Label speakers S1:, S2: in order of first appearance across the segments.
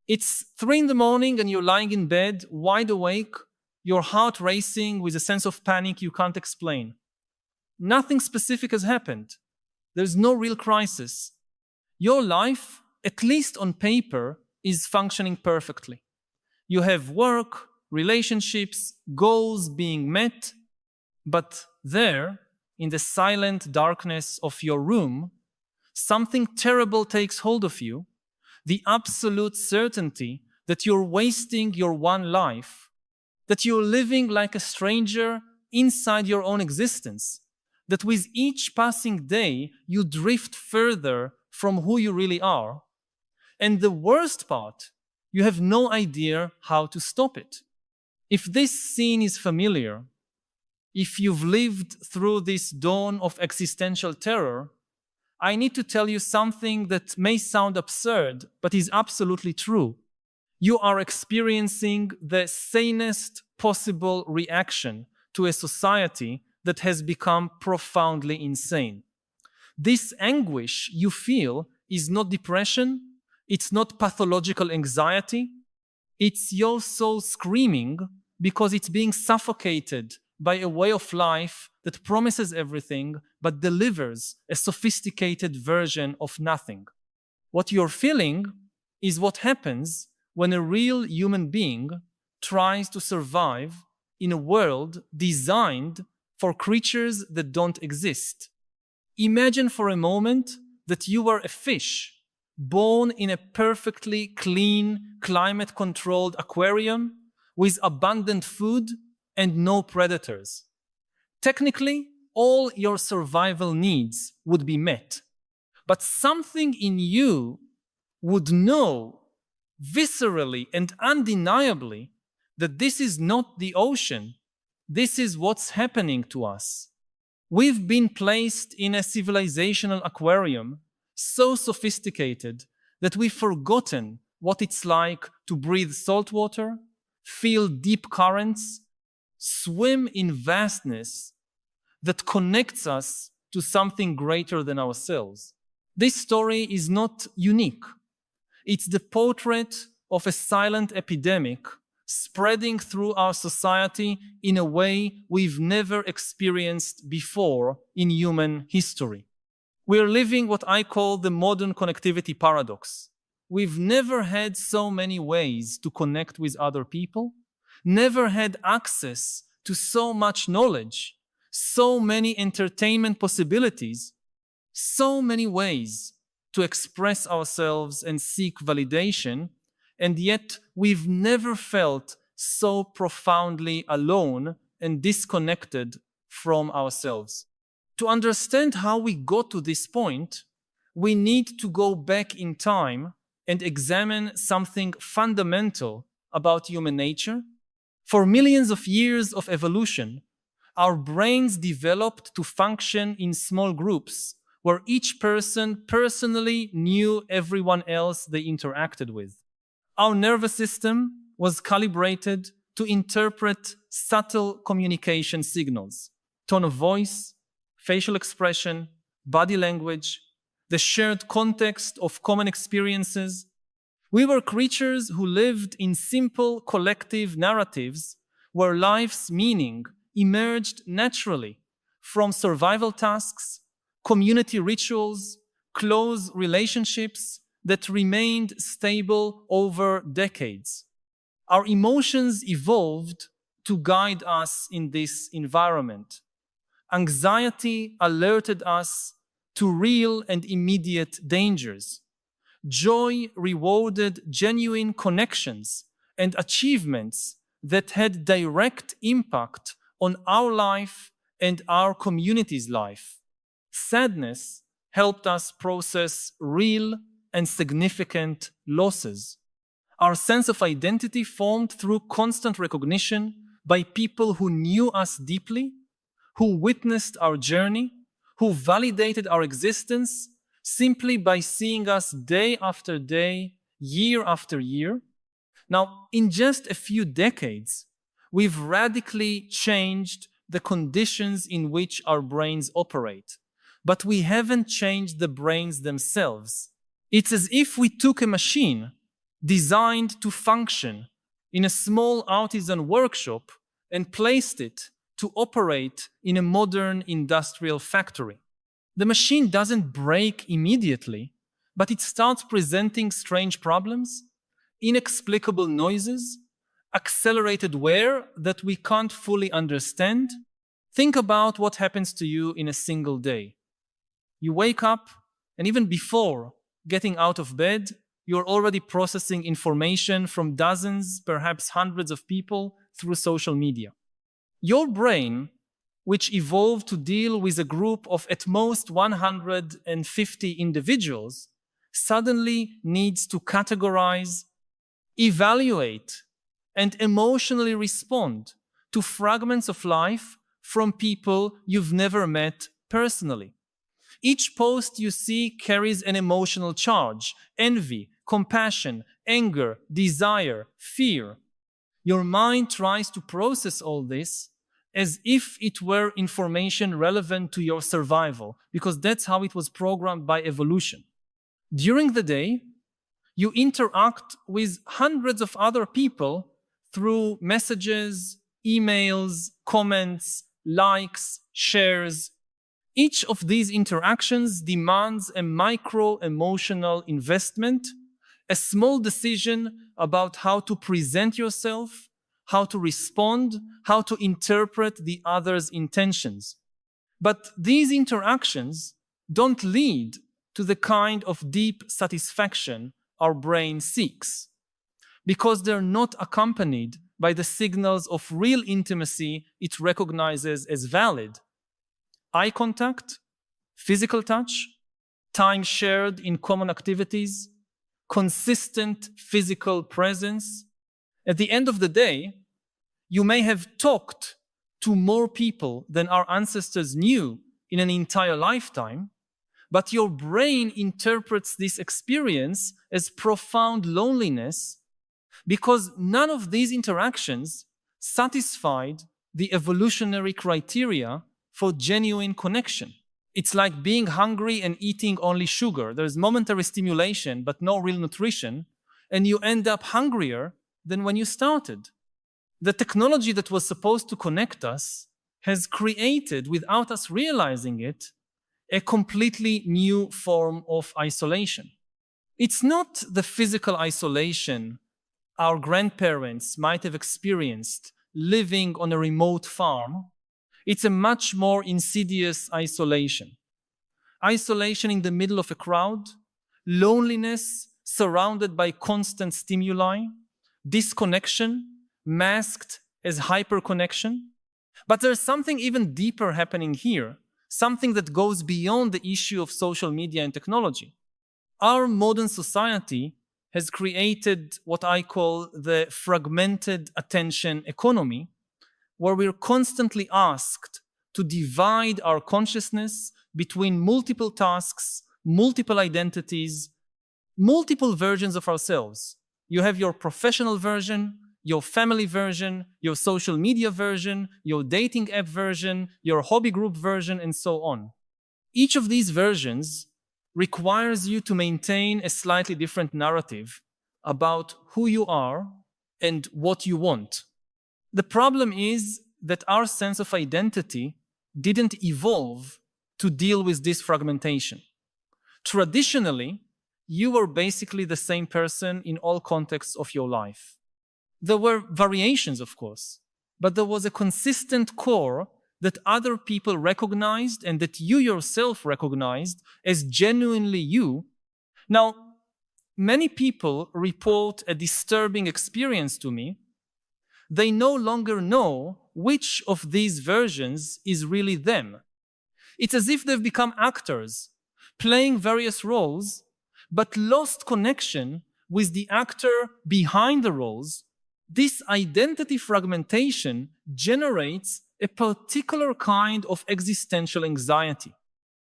S1: It's 3 in the morning and you're lying in bed, wide awake, your heart racing with a sense of panic you can't explain. Nothing specific has happened. There's no real crisis. Your life, at least on paper, is functioning perfectly. You have work, relationships, goals being met, but there, in the silent darkness of your room, something terrible takes hold of you, the absolute certainty that you're wasting your one life, that you're living like a stranger inside your own existence, that with each passing day you drift further from who you really are. And the worst part, you have no idea how to stop it. If this scene is familiar, if you've lived through this dawn of existential terror, I need to tell you something that may sound absurd, but is absolutely true. You are experiencing the sanest possible reaction to a society that has become profoundly insane. This anguish you feel is not depression, it's not pathological anxiety, it's your soul screaming because it's being suffocated by a way of life that promises everything but delivers a sophisticated version of nothing. What you're feeling is what happens when a real human being tries to survive in a world designed for creatures that don't exist. Imagine for a moment that you were a fish born in a perfectly clean, climate-controlled aquarium with abundant food and no predators. Technically, all your survival needs would be met, but something in you would know viscerally and undeniably that this is not the ocean. This is what's happening to us. We've been placed in a civilizational aquarium so sophisticated that we've forgotten what it's like to breathe salt water, feel deep currents, swim in vastness that connects us to something greater than ourselves. This story is not unique. It's the portrait of a silent epidemic spreading through our society in a way we've never experienced before in human history. We're living what I call the modern connectivity paradox. We've never had so many ways to connect with other people, never had access to so much knowledge, so many entertainment possibilities, so many ways to express ourselves and seek validation, and yet we've never felt so profoundly alone and disconnected from ourselves. To understand how we got to this point, we need to go back in time and examine something fundamental about human nature. For millions of years of evolution, our brains developed to function in small groups where each person personally knew everyone else they interacted with. Our nervous system was calibrated to interpret subtle communication signals, tone of voice, facial expression, body language, the shared context of common experiences. We were creatures who lived in simple collective narratives where life's meaning emerged naturally from survival tasks, community rituals, close relationships that remained stable over decades. Our emotions evolved to guide us in this environment. Anxiety alerted us to real and immediate dangers. Joy rewarded genuine connections and achievements that had direct impact on our life and our community's life. Sadness helped us process real and significant losses. Our sense of identity formed through constant recognition by people who knew us deeply, who witnessed our journey, who validated our existence simply by seeing us day after day, year after year. Now, in just a few decades, we've radically changed the conditions in which our brains operate, but we haven't changed the brains themselves. It's as if we took a machine, designed to function in a small artisan workshop and placed it to operate in a modern industrial factory. The machine doesn't break immediately, but it starts presenting strange problems, inexplicable noises, accelerated wear that we can't fully understand. Think about what happens to you in a single day. You wake up, and even before getting out of bed, you're already processing information from dozens, perhaps hundreds of people through social media. Your brain, which evolved to deal with a group of at most 150 individuals, suddenly needs to categorize, evaluate, and emotionally respond to fragments of life from people you've never met personally. Each post you see carries an emotional charge: envy, compassion, anger, desire, fear. Your mind tries to process all this as if it were information relevant to your survival, because that's how it was programmed by evolution. During the day, you interact with hundreds of other people through messages, emails, comments, likes, shares. Each of these interactions demands a micro-emotional investment, a small decision about how to present yourself, how to respond, how to interpret the other's intentions. But these interactions don't lead to the kind of deep satisfaction our brain seeks, because they're not accompanied by the signals of real intimacy it recognizes as valid. Eye contact, physical touch, time shared in common activities, consistent physical presence. At the end of the day, you may have talked to more people than our ancestors knew in an entire lifetime, but your brain interprets this experience as profound loneliness because none of these interactions satisfied the evolutionary criteria for genuine connection. It's like being hungry and eating only sugar. There's momentary stimulation, but no real nutrition, and you end up hungrier than when you started. The technology that was supposed to connect us has created, without us realizing it, a completely new form of isolation. It's not the physical isolation our grandparents might have experienced living on a remote farm. It's a much more insidious isolation. Isolation in the middle of a crowd, loneliness surrounded by constant stimuli, disconnection masked as hyperconnection. But there's something even deeper happening here, something that goes beyond the issue of social media and technology. Our modern society has created what I call the fragmented attention economy, where we're constantly asked to divide our consciousness between multiple tasks, multiple identities, multiple versions of ourselves. You have your professional version, your family version, your social media version, your dating app version, your hobby group version, and so on. Each of these versions requires you to maintain a slightly different narrative about who you are and what you want. The problem is that our sense of identity didn't evolve to deal with this fragmentation. Traditionally, you were basically the same person in all contexts of your life. There were variations, of course, but there was a consistent core that other people recognized and that you yourself recognized as genuinely you. Now, many people report a disturbing experience to me. They no longer know which of these versions is really them. It's as if they've become actors, playing various roles, but lost connection with the actor behind the roles. This identity fragmentation generates a particular kind of existential anxiety.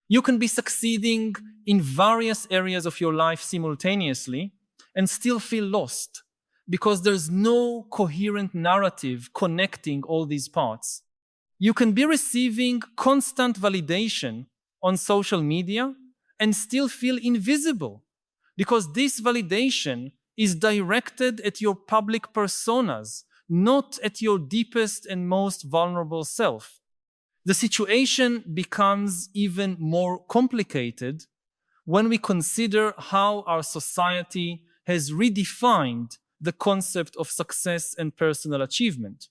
S1: You can be succeeding in various areas of your life simultaneously and still feel lost because there's no coherent narrative connecting all these parts. You can be receiving constant validation on social media and still feel invisible because this validation is directed at your public personas, not at your deepest and most vulnerable self. The situation becomes even more complicated when we consider how our society has redefined the concept of success and personal achievement.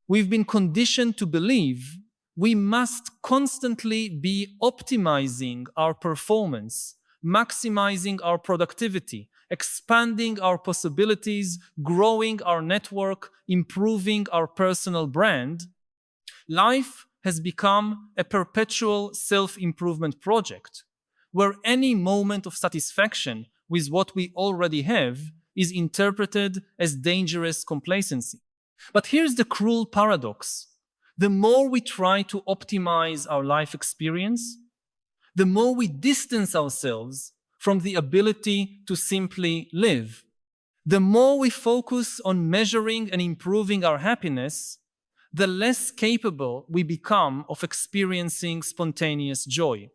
S1: We've been conditioned to believe we must constantly be optimizing our performance, maximizing our productivity, expanding our possibilities, growing our network, improving our personal brand. Life has become a perpetual self-improvement project, where any moment of satisfaction with what we already have is interpreted as dangerous complacency. But here's the cruel paradox. The more we try to optimize our life experience, the more we distance ourselves from the ability to simply live. The more we focus on measuring and improving our happiness, the less capable we become of experiencing spontaneous joy.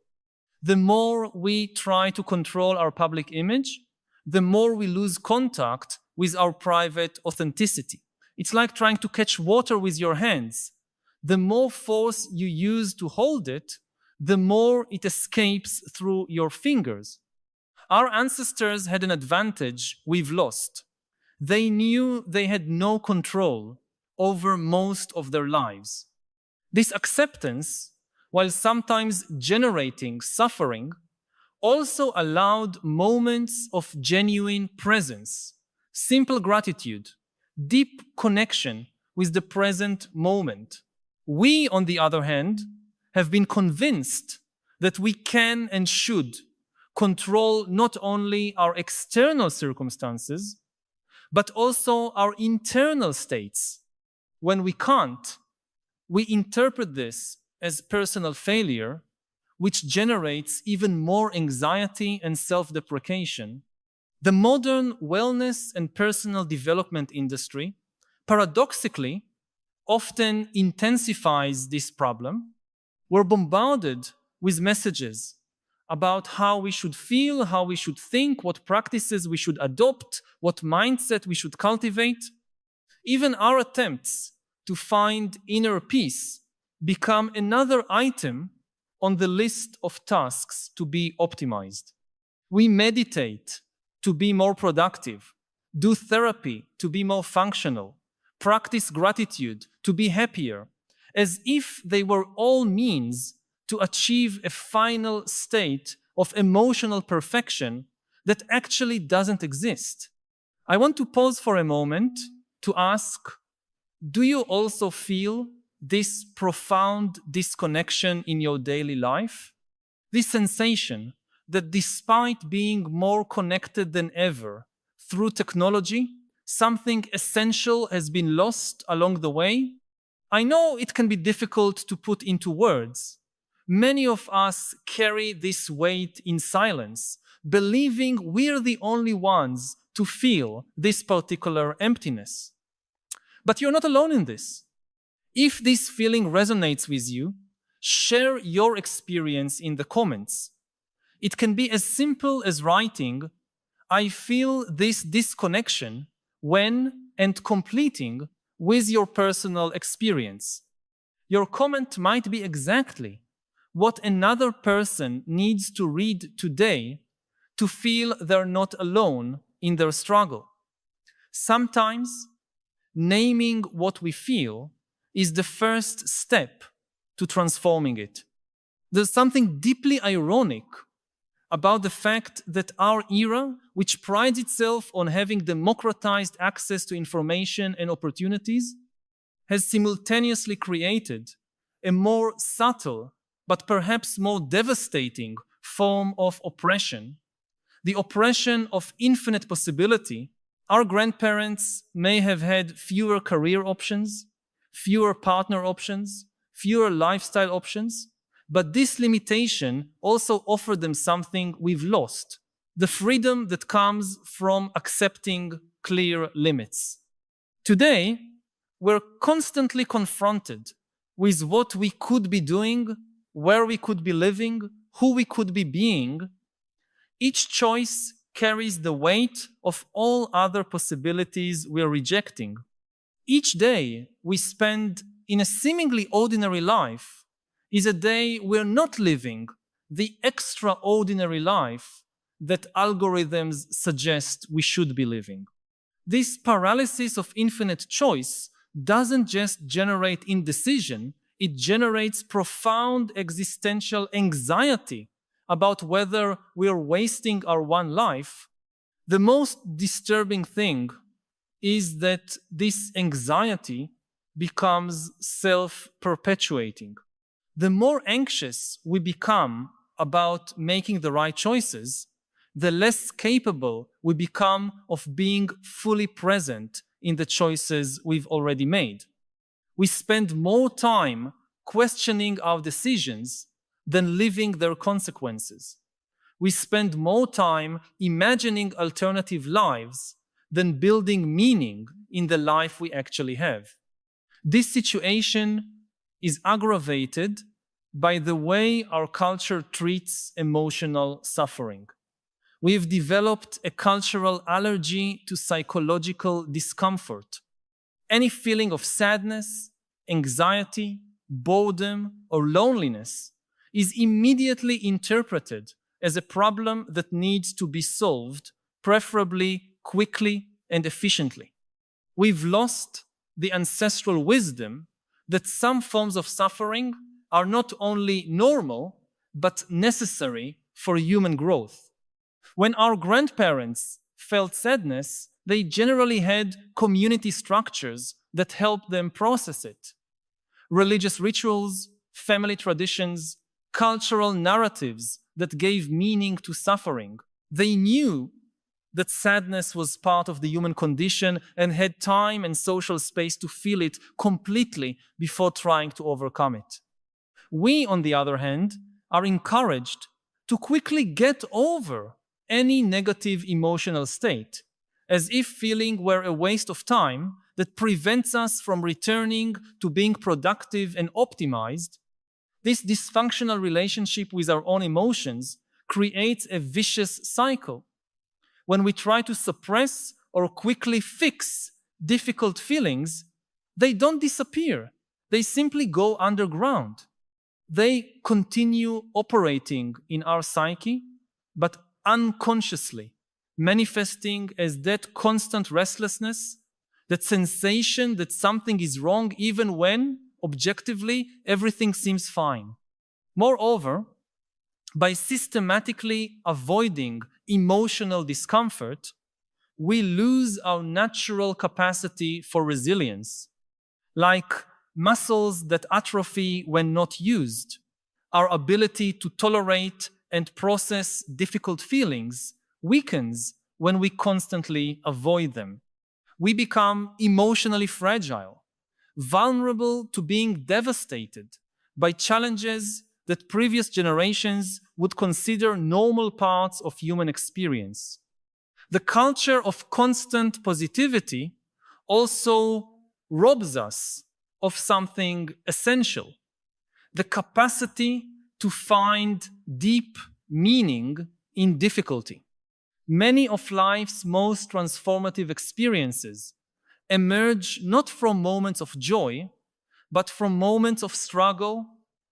S1: The more we try to control our public image, the more we lose contact with our private authenticity. It's like trying to catch water with your hands. The more force you use to hold it, the more it escapes through your fingers. Our ancestors had an advantage we've lost. They knew they had no control over most of their lives. This acceptance, while sometimes generating suffering, also allowed moments of genuine presence, simple gratitude, deep connection with the present moment. We, on the other hand, have been convinced that we can and should control not only our external circumstances, but also our internal states. When we can't, we interpret this as personal failure, which generates even more anxiety and self-deprecation. The modern wellness and personal development industry, paradoxically, often intensifies this problem. We're bombarded with messages about how we should feel, how we should think, what practices we should adopt, what mindset we should cultivate. Even our attempts to find inner peace become another item on the list of tasks to be optimized. We meditate to be more productive, do therapy to be more functional, practice gratitude to be happier, as if they were all means to achieve a final state of emotional perfection that actually doesn't exist. I want to pause for a moment to ask, do you also feel this profound disconnection in your daily life? This sensation that despite being more connected than ever through technology, something essential has been lost along the way? I know it can be difficult to put into words. Many of us carry this weight in silence, believing we're the only ones to feel this particular emptiness. But you're not alone in this. If this feeling resonates with you, share your experience in the comments. It can be as simple as writing, "I feel this disconnection when," and completing with your personal experience. Your comment might be exactly what another person needs to read today to feel they're not alone in their struggle. Sometimes, naming what we feel is the first step to transforming it. There's something deeply ironic about the fact that our era, which prides itself on having democratized access to information and opportunities, has simultaneously created a more subtle but perhaps more devastating form of oppression, the oppression of infinite possibility. Our grandparents may have had fewer career options, fewer partner options, fewer lifestyle options, but this limitation also offered them something we've lost, the freedom that comes from accepting clear limits. Today, we're constantly confronted with what we could be doing, where we could be living, who we could be being. Each choice carries the weight of all other possibilities we're rejecting. Each day we spend in a seemingly ordinary life is a day we're not living the extraordinary life that algorithms suggest we should be living. This paralysis of infinite choice doesn't just generate indecision, it generates profound existential anxiety about whether we're wasting our one life. The most disturbing thing is that this anxiety becomes self-perpetuating. The more anxious we become about making the right choices, the less capable we become of being fully present in the choices we've already made. We spend more time questioning our decisions than living their consequences. We spend more time imagining alternative lives than building meaning in the life we actually have. This situation is aggravated by the way our culture treats emotional suffering. We've developed a cultural allergy to psychological discomfort. Any feeling of sadness, anxiety, boredom, or loneliness is immediately interpreted as a problem that needs to be solved, preferably quickly and efficiently. We've lost the ancestral wisdom that some forms of suffering are not only normal, but necessary for human growth. When our grandparents felt sadness, they generally had community structures that helped them process it. Religious rituals, family traditions, cultural narratives that gave meaning to suffering. They knew that sadness was part of the human condition and had time and social space to feel it completely before trying to overcome it. We, on the other hand, are encouraged to quickly get over any negative emotional state, as if feeling were a waste of time that prevents us from returning to being productive and optimized. This dysfunctional relationship with our own emotions creates a vicious cycle. When we try to suppress or quickly fix difficult feelings, they don't disappear. They simply go underground. They continue operating in our psyche, but unconsciously, manifesting as that constant restlessness, that sensation that something is wrong even when, objectively, everything seems fine. Moreover, by systematically avoiding emotional discomfort, we lose our natural capacity for resilience. Like muscles that atrophy when not used, our ability to tolerate and process difficult feelings weakens when we constantly avoid them. We become emotionally fragile, vulnerable to being devastated by challenges that previous generations would consider normal parts of human experience. The culture of constant positivity also robs us of something essential, the capacity to find deep meaning in difficulty. Many of life's most transformative experiences emerge not from moments of joy, but from moments of struggle,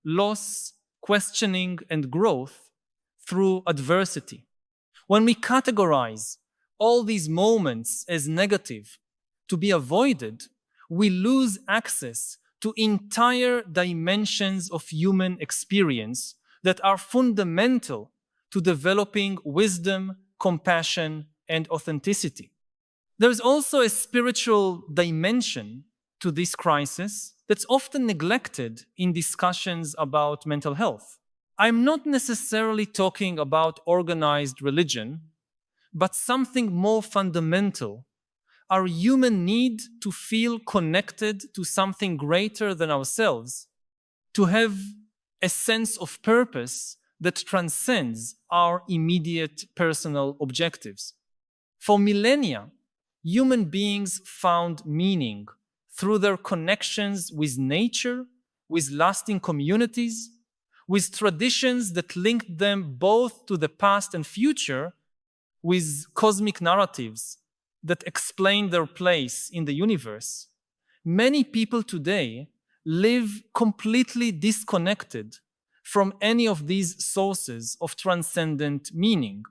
S1: loss, questioning, and growth through adversity. When we categorize all these moments as negative, to be avoided, we lose access to entire dimensions of human experience that are fundamental to developing wisdom, compassion, and authenticity. There's also a spiritual dimension to this crisis that's often neglected in discussions about mental health. I'm not necessarily talking about organized religion, but something more fundamental, our human need to feel connected to something greater than ourselves, to have a sense of purpose that transcends our immediate personal objectives. For millennia, human beings found meaning through their connections with nature, with lasting communities, with traditions that linked them both to the past and future, with cosmic narratives that explain their place in the universe, many people today live completely disconnected from any of these sources of transcendent meaning.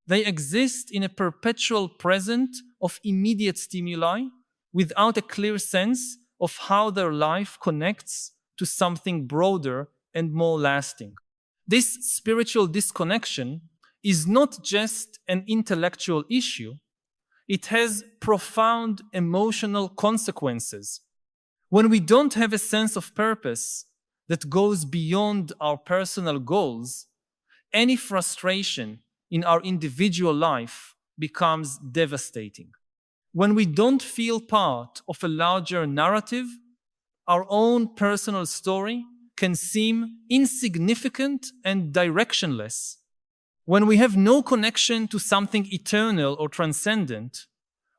S1: They exist in a perpetual present of immediate stimuli without a clear sense of how their life connects to something broader and more lasting. This spiritual disconnection is not just an intellectual issue, it has profound emotional consequences. When we don't have a sense of purpose that goes beyond our personal goals, any frustration in our individual life becomes devastating. When we don't feel part of a larger narrative, our own personal story can seem insignificant and directionless. When we have no connection to something eternal or transcendent,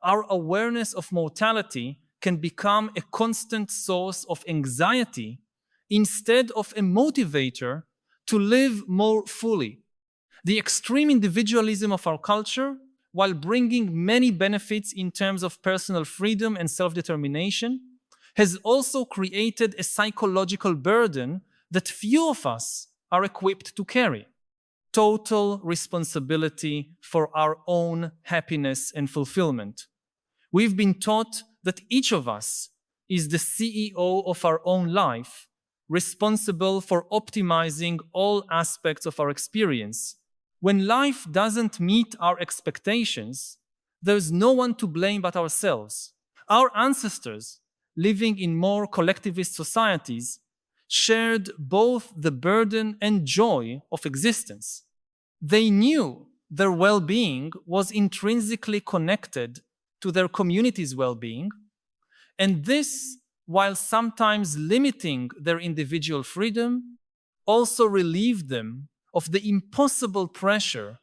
S1: our awareness of mortality can become a constant source of anxiety instead of a motivator to live more fully. The extreme individualism of our culture, while bringing many benefits in terms of personal freedom and self-determination, has also created a psychological burden that few of us are equipped to carry. Total responsibility for our own happiness and fulfillment. We've been taught that each of us is the CEO of our own life, responsible for optimizing all aspects of our experience. When life doesn't meet our expectations, there's no one to blame but ourselves. Our ancestors, living in more collectivist societies, shared both the burden and joy of existence. They knew their well-being was intrinsically connected to their community's well-being, and this, while sometimes limiting their individual freedom, also relieved them of the impossible pressure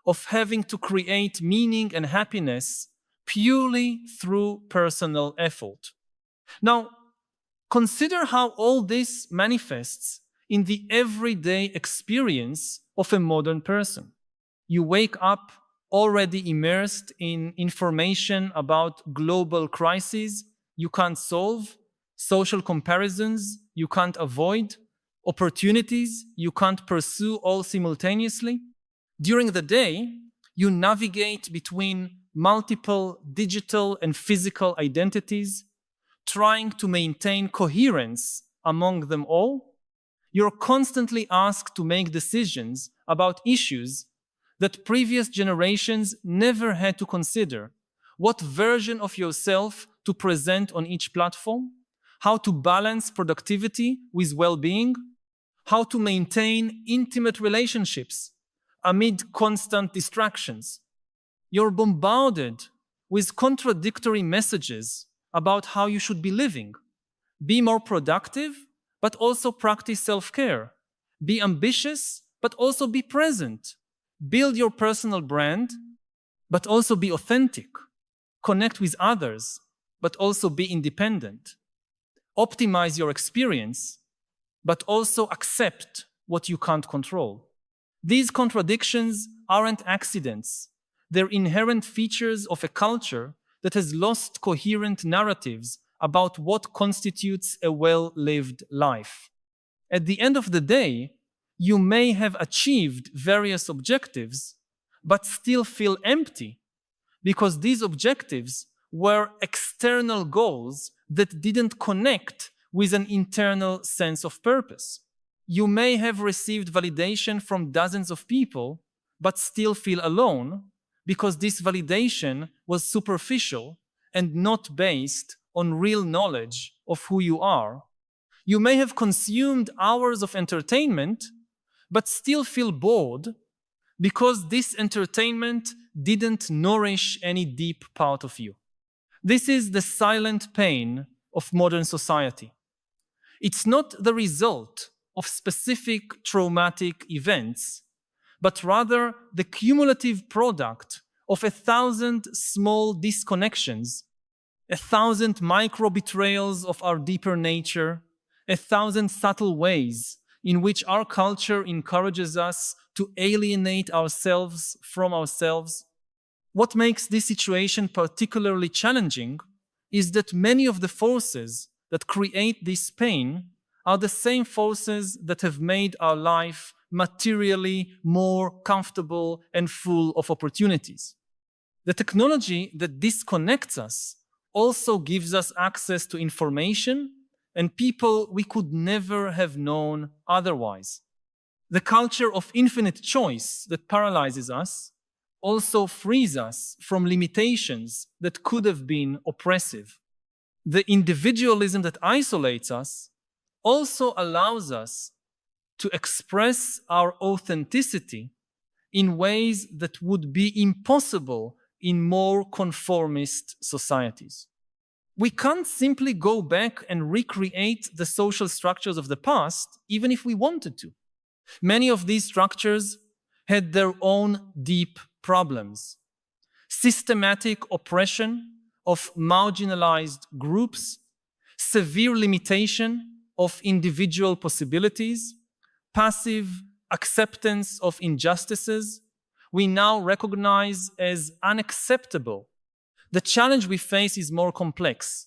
S1: of having to create meaning and happiness purely through personal effort. Now, consider how all this manifests in the everyday experience of a modern person. You wake up already immersed in information about global crises you can't solve, social comparisons you can't avoid, opportunities you can't pursue all simultaneously. During the day, you navigate between multiple digital and physical identities, trying to maintain coherence among them all. You're constantly asked to make decisions about issues that previous generations never had to consider. What version of yourself to present on each platform, how to balance productivity with well-being, how to maintain intimate relationships amid constant distractions. You're bombarded with contradictory messages about how you should be living. Be more productive, but also practice self-care. Be ambitious, but also be present. Build your personal brand, but also be authentic. Connect with others, but also be independent. Optimize your experience, but also accept what you can't control. These contradictions aren't accidents. They're inherent features of a culture that has lost coherent narratives about what constitutes a well-lived life. At the end of the day, you may have achieved various objectives, but still feel empty because these objectives were external goals that didn't connect with an internal sense of purpose. You may have received validation from dozens of people, but still feel alone because this validation was superficial and not based on real knowledge of who you are. You may have consumed hours of entertainment, but still feel bored because this entertainment didn't nourish any deep part of you. This is the silent pain of modern society. It's not the result of specific traumatic events, but rather the cumulative product of 1,000 small disconnections, 1,000 micro-betrayals of our deeper nature, 1,000 subtle ways in which our culture encourages us to alienate ourselves from ourselves. What makes this situation particularly challenging is that many of the forces that create this pain are the same forces that have made our life materially more comfortable and full of opportunities. The technology that disconnects us also gives us access to information and people we could never have known otherwise. The culture of infinite choice that paralyzes us also frees us from limitations that could have been oppressive. The individualism that isolates us also allows us to express our authenticity in ways that would be impossible in more conformist societies. We can't simply go back and recreate the social structures of the past, even if we wanted to. Many of these structures had their own deep problems. Systematic oppression of marginalized groups, severe limitation of individual possibilities, passive acceptance of injustices, we now recognize as unacceptable. The challenge we face is more complex.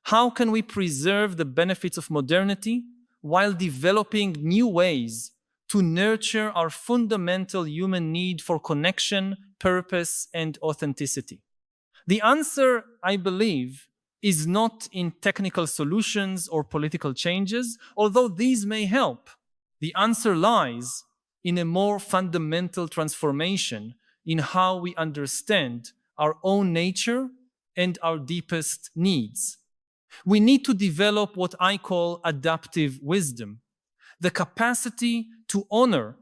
S1: How can we preserve the benefits of modernity while developing new ways to nurture our fundamental human need for connection, purpose, and authenticity? The answer, I believe, is not in technical solutions or political changes, although these may help. The answer lies in a more fundamental transformation in how we understand our own nature and our deepest needs. We need to develop what I call adaptive wisdom, the capacity to honor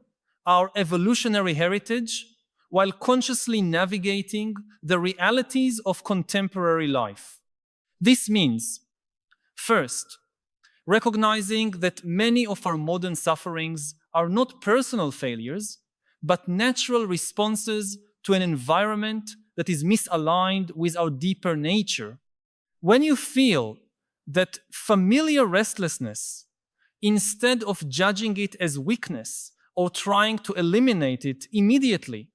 S1: our evolutionary heritage while consciously navigating the realities of contemporary life. This means, first, recognizing that many of our modern sufferings are not personal failures, but natural responses to an environment that is misaligned with our deeper nature. When you feel that familiar restlessness, instead of judging it as weakness or trying to eliminate it immediately,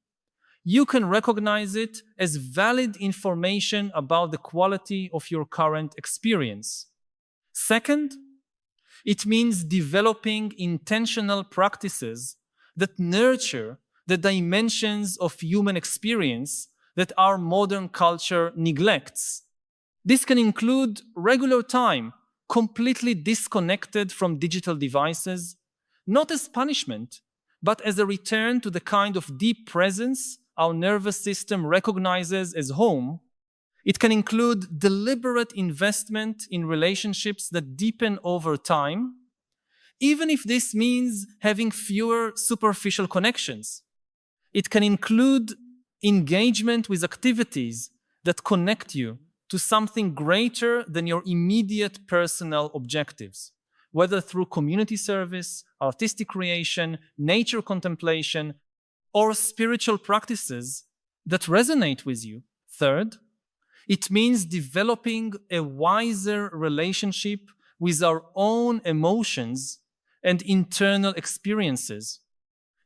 S1: you can recognize it as valid information about the quality of your current experience. Second, it means developing intentional practices that nurture the dimensions of human experience that our modern culture neglects. This can include regular time, completely disconnected from digital devices, not as punishment, but as a return to the kind of deep presence our nervous system recognizes as home. It can include deliberate investment in relationships that deepen over time, even if this means having fewer superficial connections. It can include engagement with activities that connect you to something greater than your immediate personal objectives, whether through community service, artistic creation, nature contemplation, or spiritual practices that resonate with you. Third, it means developing a wiser relationship with our own emotions and internal experiences.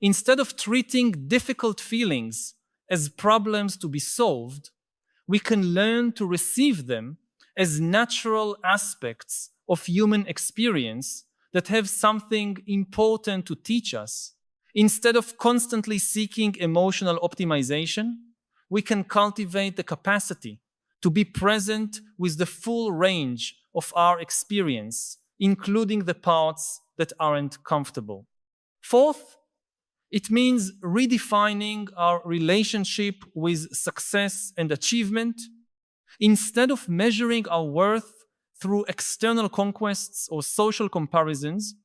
S1: Instead of treating difficult feelings as problems to be solved, we can learn to receive them as natural aspects of human experience that have something important to teach us. Instead of constantly seeking emotional optimization, we can cultivate the capacity to be present with the full range of our experience, including the parts that aren't comfortable. Fourth, it means redefining our relationship with success and achievement. Instead of measuring our worth through external conquests or social comparisons,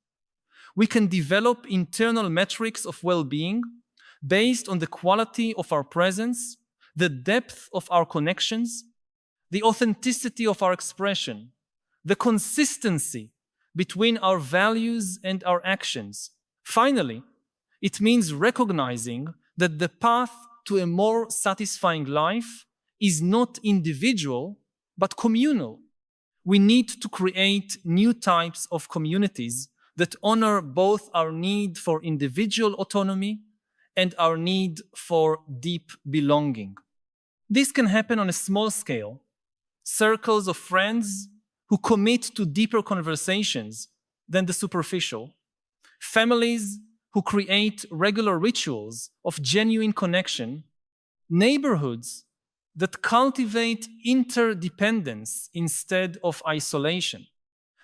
S1: we can develop internal metrics of well-being based on the quality of our presence, the depth of our connections, the authenticity of our expression, the consistency between our values and our actions. Finally, it means recognizing that the path to a more satisfying life is not individual, but communal. We need to create new types of communities that honor both our need for individual autonomy and our need for deep belonging. This can happen on a small scale. Circles of friends who commit to deeper conversations than the superficial. Families who create regular rituals of genuine connection. Neighborhoods that cultivate interdependence instead of isolation.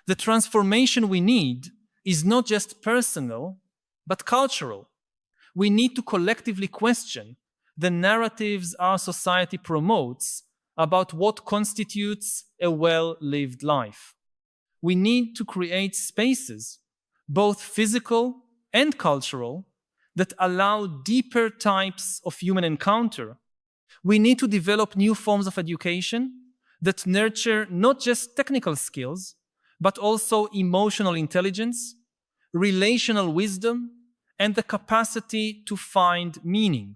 S1: The transformation we need is not just personal, but cultural. We need to collectively question the narratives our society promotes about what constitutes a well-lived life. We need to create spaces, both physical and cultural, that allow deeper types of human encounter. We need to develop new forms of education that nurture not just technical skills, but also emotional intelligence, relational wisdom, and the capacity to find meaning.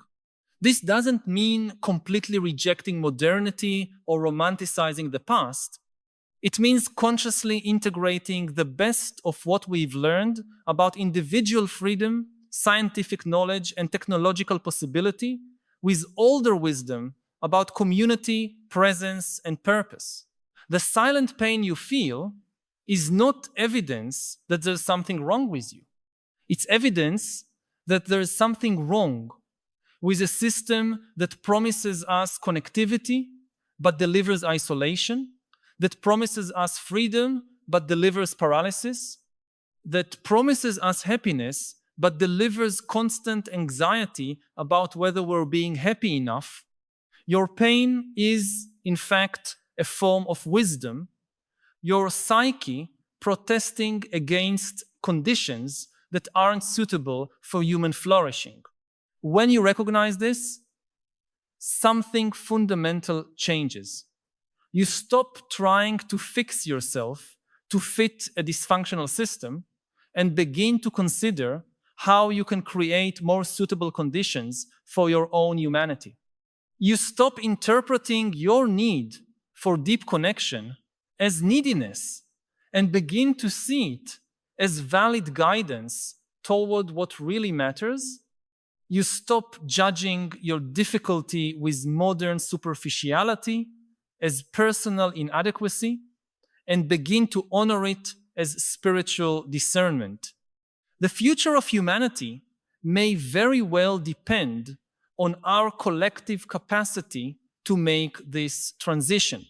S1: This doesn't mean completely rejecting modernity or romanticizing the past. It means consciously integrating the best of what we've learned about individual freedom, scientific knowledge, and technological possibility with older wisdom about community, presence, and purpose. The silent pain you feel is not evidence that there's something wrong with you. It's evidence that there is something wrong with a system that promises us connectivity but delivers isolation, that promises us freedom but delivers paralysis, that promises us happiness but delivers constant anxiety about whether we're being happy enough. Your pain is, in fact, a form of wisdom, your psyche protesting against conditions that aren't suitable for human flourishing. When you recognize this, something fundamental changes. You stop trying to fix yourself to fit a dysfunctional system and begin to consider how you can create more suitable conditions for your own humanity. You stop interpreting your need for deep connection as neediness and begin to see it as valid guidance toward what really matters. You stop judging your difficulty with modern superficiality as personal inadequacy and begin to honor it as spiritual discernment. The future of humanity may very well depend on our collective capacity to make this transition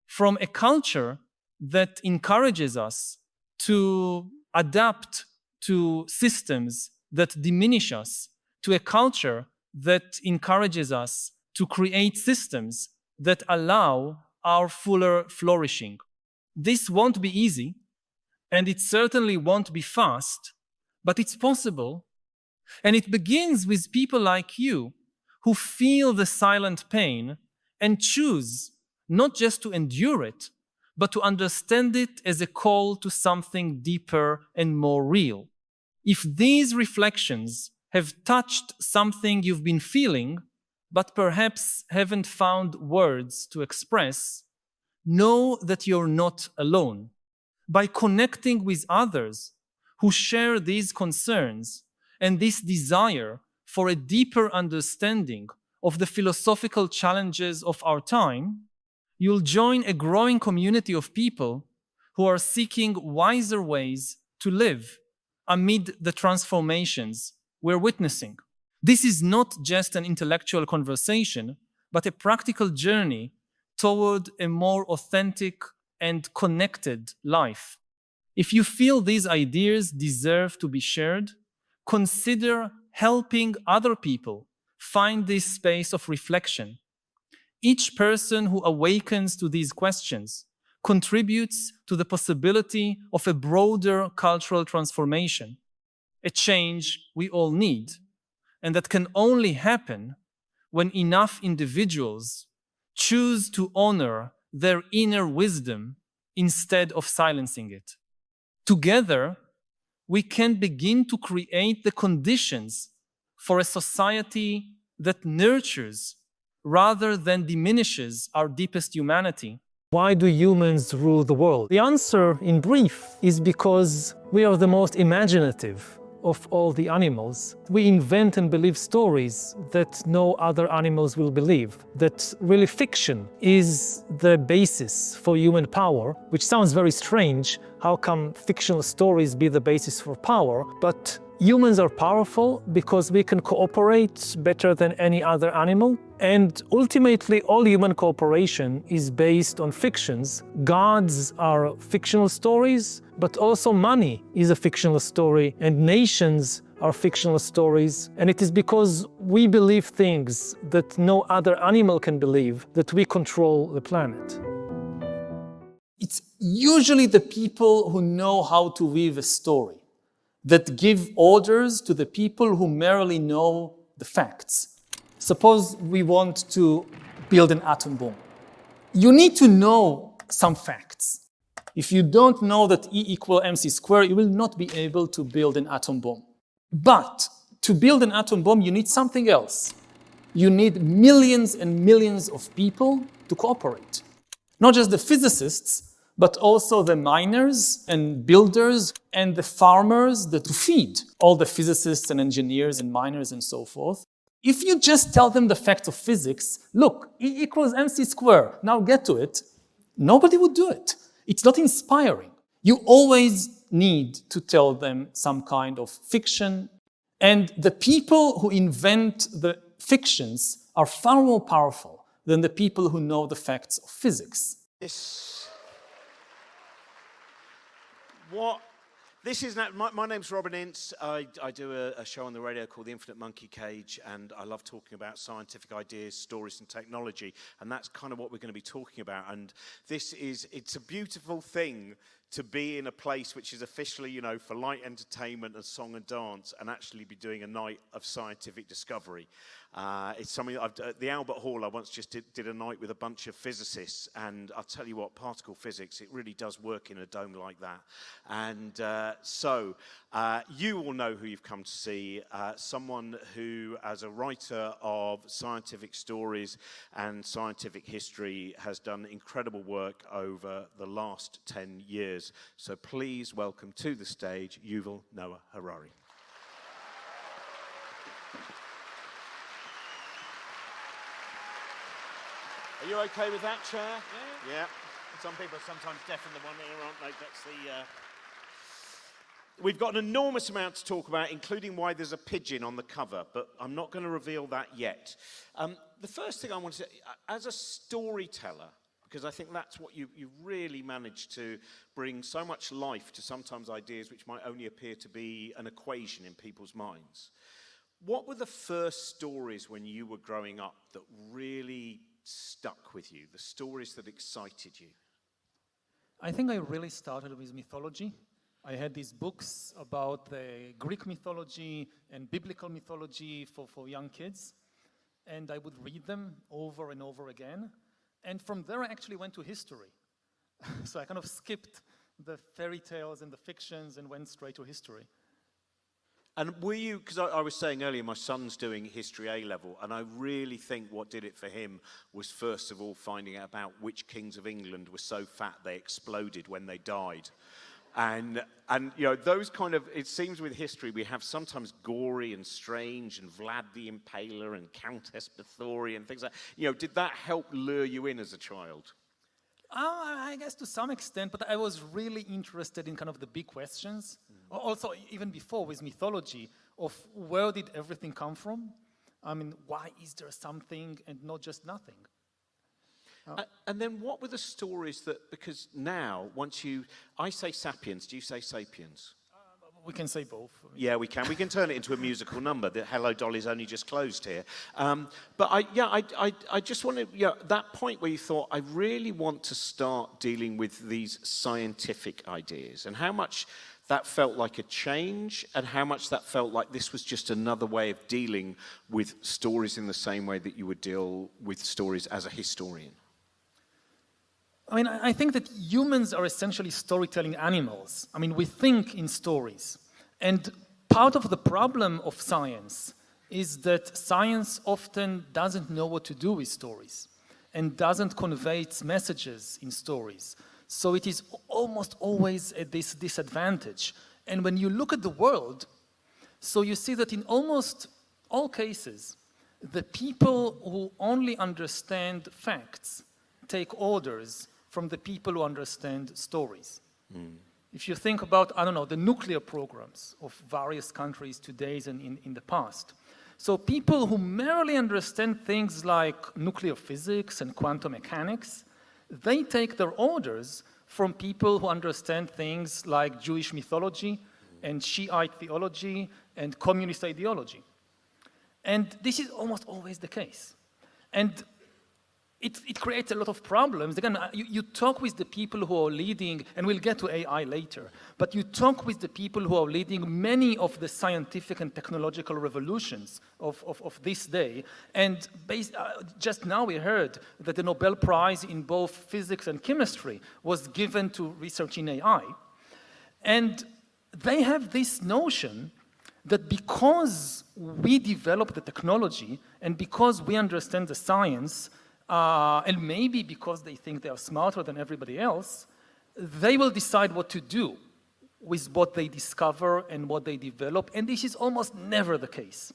S1: from a culture that encourages us to adapt to systems that diminish us to a culture that encourages us to create systems that allow our fuller flourishing. This won't be easy, and it certainly won't be fast, but it's possible. And it begins with people like you who feel the silent pain and choose not just to endure it, but to understand it as a call to something deeper and more real. If these reflections have touched something you've been feeling, but perhaps haven't found words to express, know that you're not alone. By connecting with others who share these concerns and this desire for a deeper understanding of the philosophical challenges of our time, you'll join a growing community of people who are seeking wiser ways to live amid the transformations we're witnessing. This is not just an intellectual conversation, but a practical journey toward a more authentic and connected life. If you feel these ideas deserve to be shared, consider helping other people find this space of reflection. Each person who awakens to these questions contributes to the possibility of a broader cultural transformation, a change we all need, and that can only happen when enough individuals choose to honor their inner wisdom instead of silencing it. Together, we can begin to create the conditions for a society that nurtures rather than diminishes our deepest humanity.
S2: Why do humans rule the world? The answer, in brief, is because we are the most imaginative,
S1: of all the animals. We invent and believe stories that no other animals will believe, that really fiction is the basis for human power, which sounds very strange. How come fictional stories be the basis for power? But humans are powerful because we can cooperate better than any other animal. And ultimately, all human cooperation is based on fictions. Gods are fictional stories, but also money is a fictional story, and nations are fictional stories. And it is because we believe things that no other animal can believe that we control the planet. It's usually the people who know how to weave a story that give orders to the people who merely know the facts. Suppose we want to build an atom bomb. You need to know some facts. If you don't know that E equals mc squared, you will not be able to build an atom bomb. But to build an atom bomb, you need something else. You need millions and millions of people to cooperate. Not just the physicists, but also the miners and builders and the farmers that feed all the physicists and engineers and miners and so forth. If you just tell them the facts of physics, look, E equals mc squared, now get to it, nobody would do it. It's not inspiring. You always need to tell them some kind of fiction, and the people who invent the fictions are far more powerful than the people who know the facts of physics.
S2: My name's Robin Ince. I do a show on the radio called The Infinite Monkey Cage, and I love talking about scientific ideas, stories, and technology, and that's kind of what we're going to be talking about. And it's a beautiful thing to be in a place which is officially, for light entertainment and song and dance, and actually be doing a night of scientific discovery. It's something at the Albert Hall, I once just did a night with a bunch of physicists, and I'll tell you what, particle physics, it really does work in a dome like that. And so you all know who you've come to see, someone who, as a writer of scientific stories and scientific history, has done incredible work over the last 10 years. So please welcome to the stage Yuval Noah Harari. Are you okay with that, Chair? Yeah. Some people are sometimes deaf in the one ear, aren't they? That's the... We've got an enormous amount to talk about, including why there's a pigeon on the cover, but I'm not going to reveal that yet. The first thing I want to say, as a storyteller, because I think that's what you really managed to bring so much life to sometimes ideas which might only appear to be an equation in people's minds. What were the first stories when you were growing up that really stuck with you, the stories that excited you?
S1: I think I really started with mythology. I had these books about the Greek mythology and biblical mythology for young kids, and I would read them over and over again. And from there, I actually went to history. So I kind of skipped the fairy tales and the fictions and went straight to history.
S2: And were you, because I was saying earlier, my son's doing History A-level, and I really think what did it for him was, first of all, finding out about which kings of England were so fat they exploded when they died. And those kind of, it seems with history, we have sometimes gory and strange, and Vlad the Impaler and Countess Bathory and things like that. Did that help lure you in as a child?
S1: I guess to some extent, but I was really interested in kind of the big questions. Also, even before with mythology, of where did everything come from? I mean, why is there something and not just nothing?
S2: And then what were the stories that, because now, I say sapiens, do you say sapiens?
S1: We can say both.
S2: Yeah, we can. We can turn it into a musical number. The Hello Dolly's only just closed here. But I just wanted, that point where you thought, I really want to start dealing with these scientific ideas, and how much that felt like a change, and how much that felt like this was just another way of dealing with stories in the same way that you would deal with stories as a historian.
S1: I mean, I think that humans are essentially storytelling animals. I mean, we think in stories. And part of the problem of science is that science often doesn't know what to do with stories and doesn't convey its messages in stories. So it is almost always at this disadvantage. And when you look at the world, So you see that in almost all cases, the people who only understand facts take orders from the people who understand stories. If you think about, I don't know, the nuclear programs of various countries today and in the past. So people who merely understand things like nuclear physics and quantum mechanics, they take their orders from people who understand things like Jewish mythology and Shiite theology and communist ideology. And this is almost always the case. And it creates a lot of problems. Again, you talk with the people who are leading, and we'll get to AI later, but you talk with the people who are leading many of the scientific and technological revolutions of this day, and just now we heard that the Nobel Prize in both physics and chemistry was given to research in AI. And they have this notion that because we develop the technology and because we understand the science, and maybe because they think they are smarter than everybody else, they will decide what to do with what they discover and what they develop, and this is almost never the case.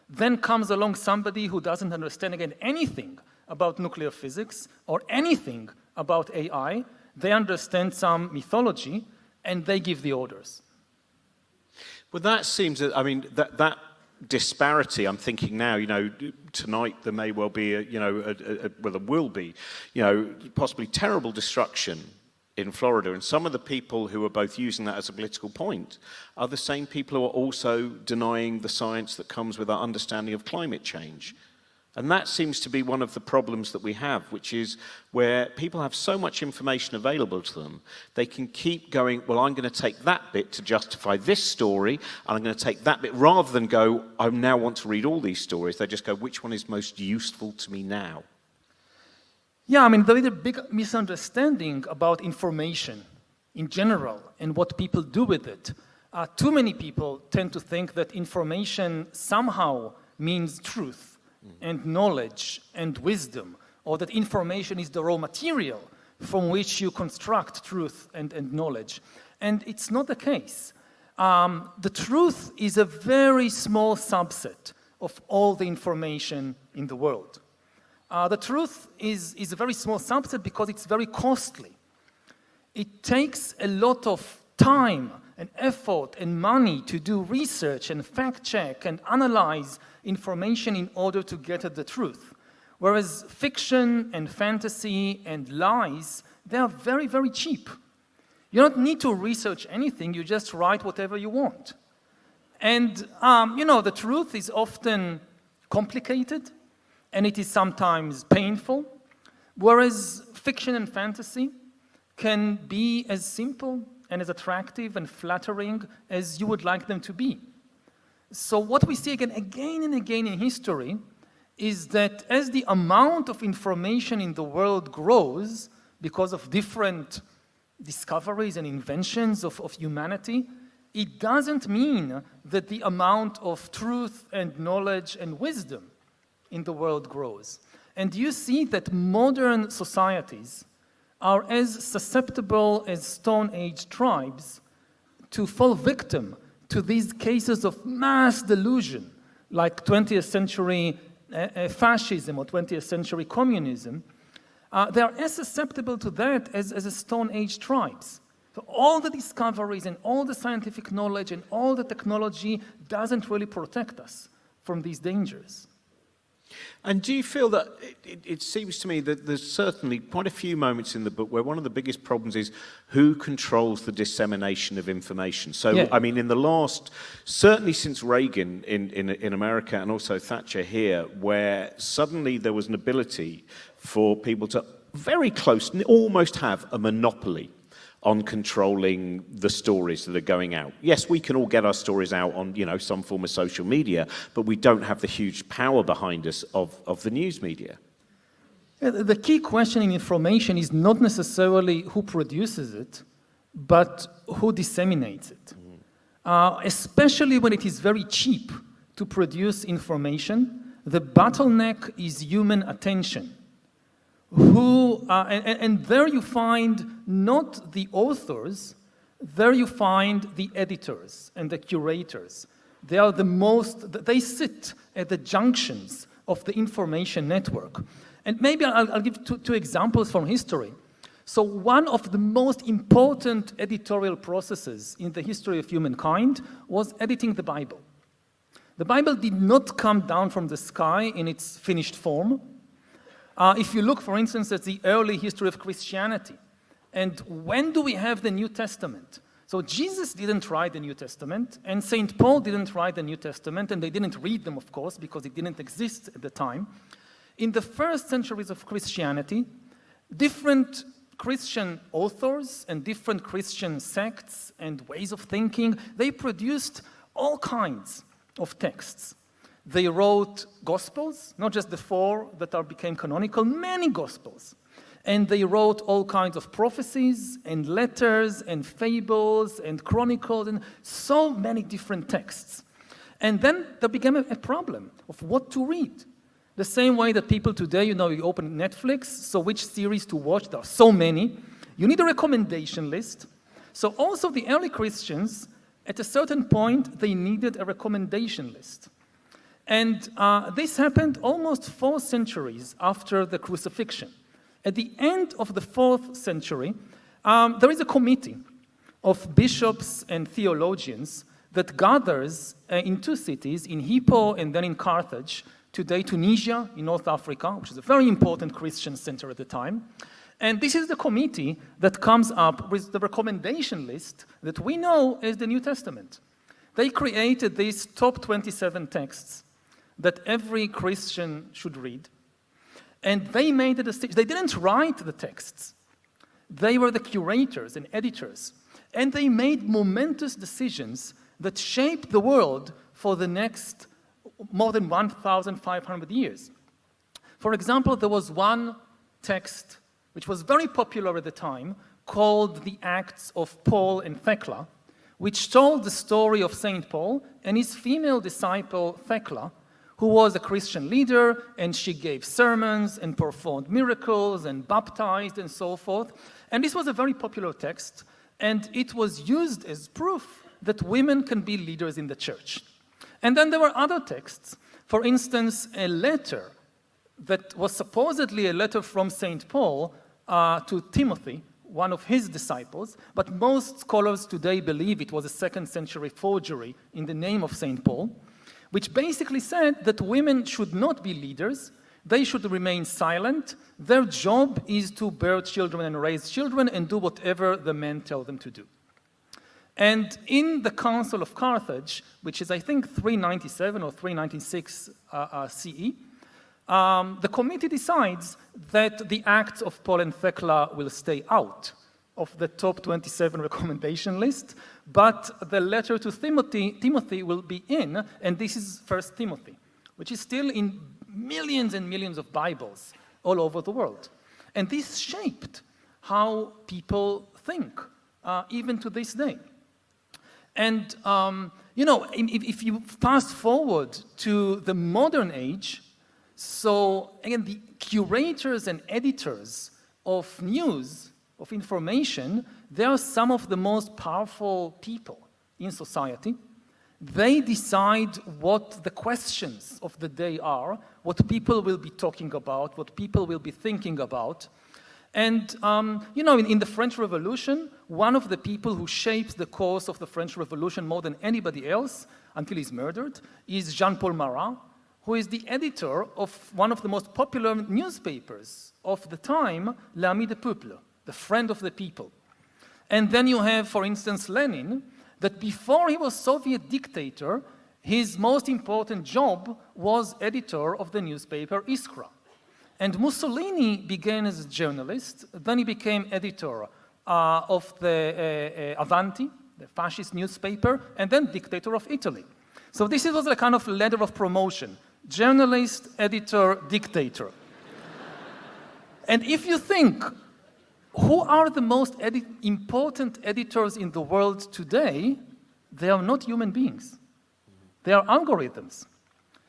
S1: Then comes along somebody who doesn't understand, again, anything about nuclear physics or anything about AI. They understand some mythology, and they give the orders.
S2: Well, that seems, I mean, that disparity, I'm thinking now, tonight there may well be, well, there will be, possibly terrible destruction in Florida. And some of the people who are both using that as a political point are the same people who are also denying the science that comes with our understanding of climate change. And that seems to be one of the problems that we have, which is where people have so much information available to them, they can keep going, well, I'm going to take that bit to justify this story, and I'm going to take that bit, rather than go, I now want to read all these stories. They just go, which one is most useful to me now?
S1: Yeah, I mean, there is a big misunderstanding about information in general and what people do with it. Too many people tend to think that information somehow means truth and knowledge and wisdom, or that information is the raw material from which you construct truth and knowledge. And it's not the case. The truth is a very small subset of all the information in the world. The truth is a very small subset because it's very costly. It takes a lot of time and effort and money to do research and fact check and analyze information in order to get at the truth. Whereas fiction and fantasy and lies, they are very, very cheap. You don't need to research anything, you just write whatever you want. And, the truth is often complicated, and it is sometimes painful, whereas fiction and fantasy can be as simple and as attractive and flattering as you would like them to be. So what we see again and again in history is that as the amount of information in the world grows because of different discoveries and inventions of humanity, it doesn't mean that the amount of truth and knowledge and wisdom in the world grows. And you see that modern societies are as susceptible as Stone Age tribes to fall victim to these cases of mass delusion, like 20th century fascism or 20th century communism. They are as susceptible to that as the Stone Age tribes. So all the discoveries and all the scientific knowledge and all the technology doesn't really protect us from these dangers.
S2: And do you feel that it seems to me that there's certainly quite a few moments in the book where one of the biggest problems is who controls the dissemination of information? So, yeah. I mean, in the last, certainly since Reagan in America and also Thatcher here, where suddenly there was an ability for people to very close, almost have a monopoly on controlling the stories that are going out. Yes, we can all get our stories out on, some form of social media, but we don't have the huge power behind us of the news media.
S1: The key question in information is not necessarily who produces it, but who disseminates it. Especially when it is very cheap to produce information, the bottleneck is human attention. And there you find not the authors, there you find the editors and the curators
S3: They sit at the junctions of the information network. And maybe I'll give two examples from history. So one of the most important editorial processes in the history of humankind was editing the Bible. The Bible did not come down from the sky in its finished form. If you look, for instance, at the early history of Christianity, and when do we have the New Testament? So Jesus didn't write the New Testament, and St. Paul didn't write the New Testament, and they didn't read them, of course, because it didn't exist at the time. In the first centuries of Christianity, different Christian authors and different Christian sects and ways of thinking, they produced all kinds of texts. They wrote gospels, not just the 4 that became canonical, many gospels. And they wrote all kinds of prophecies and letters and fables and chronicles and so many different texts. And then there became a problem of what to read. The same way that people today, you open Netflix, so which series to watch, there are so many. You need a recommendation list. So also the early Christians, at a certain point, they needed a recommendation list. And this happened almost 4 centuries after the crucifixion. At the end of the 4th century, there is a committee of bishops and theologians that gathers in 2 cities, in Hippo and then in Carthage, today Tunisia in North Africa, which is a very important Christian center at the time. And this is the committee that comes up with the recommendation list that we know as the New Testament. They created these top 27 texts that every Christian should read. And they made a decision. They didn't write the texts. They were the curators and editors. And they made momentous decisions that shaped the world for the next more than 1,500 years. For example, there was one text which was very popular at the time called the Acts of Paul and Thecla, which told the story of St. Paul and his female disciple Thecla, who was a Christian leader, and she gave sermons and performed miracles and baptized and so forth. And this was a very popular text, and it was used as proof that women can be leaders in the church. And then there were other texts. For instance, a letter that was supposedly a letter from St. Paul to Timothy, one of his disciples, but most scholars today believe it was a 2nd century forgery in the name of St. Paul, which basically said that women should not be leaders, they should remain silent, their job is to bear children and raise children and do whatever the men tell them to do. And in the Council of Carthage, which is I think 397 or 396 CE, the committee decides that the Acts of Paul and Thecla will stay out of the top 27 recommendation list, but the letter to Timothy will be in, and this is 1 Timothy, which is still in millions and millions of Bibles all over the world. And this shaped how people think, even to this day. And, if you fast forward to the modern age, so again, the curators and editors of news, of information, they are some of the most powerful people in society. They decide what the questions of the day are, what people will be talking about, what people will be thinking about. And, in the French Revolution, one of the people who shapes the course of the French Revolution more than anybody else, until he's murdered, is Jean-Paul Marat, who is the editor of one of the most popular newspapers of the time, L'Ami du Peuple, the friend of the people. And then you have, for instance, Lenin, that before he was Soviet dictator, his most important job was editor of the newspaper Iskra. And Mussolini began as a journalist, then he became editor of the Avanti, the fascist newspaper, and then dictator of Italy. So this was a kind of ladder of promotion: journalist, editor, dictator. And if you think, who are the most important editors in the world today? They are not human beings. They are algorithms.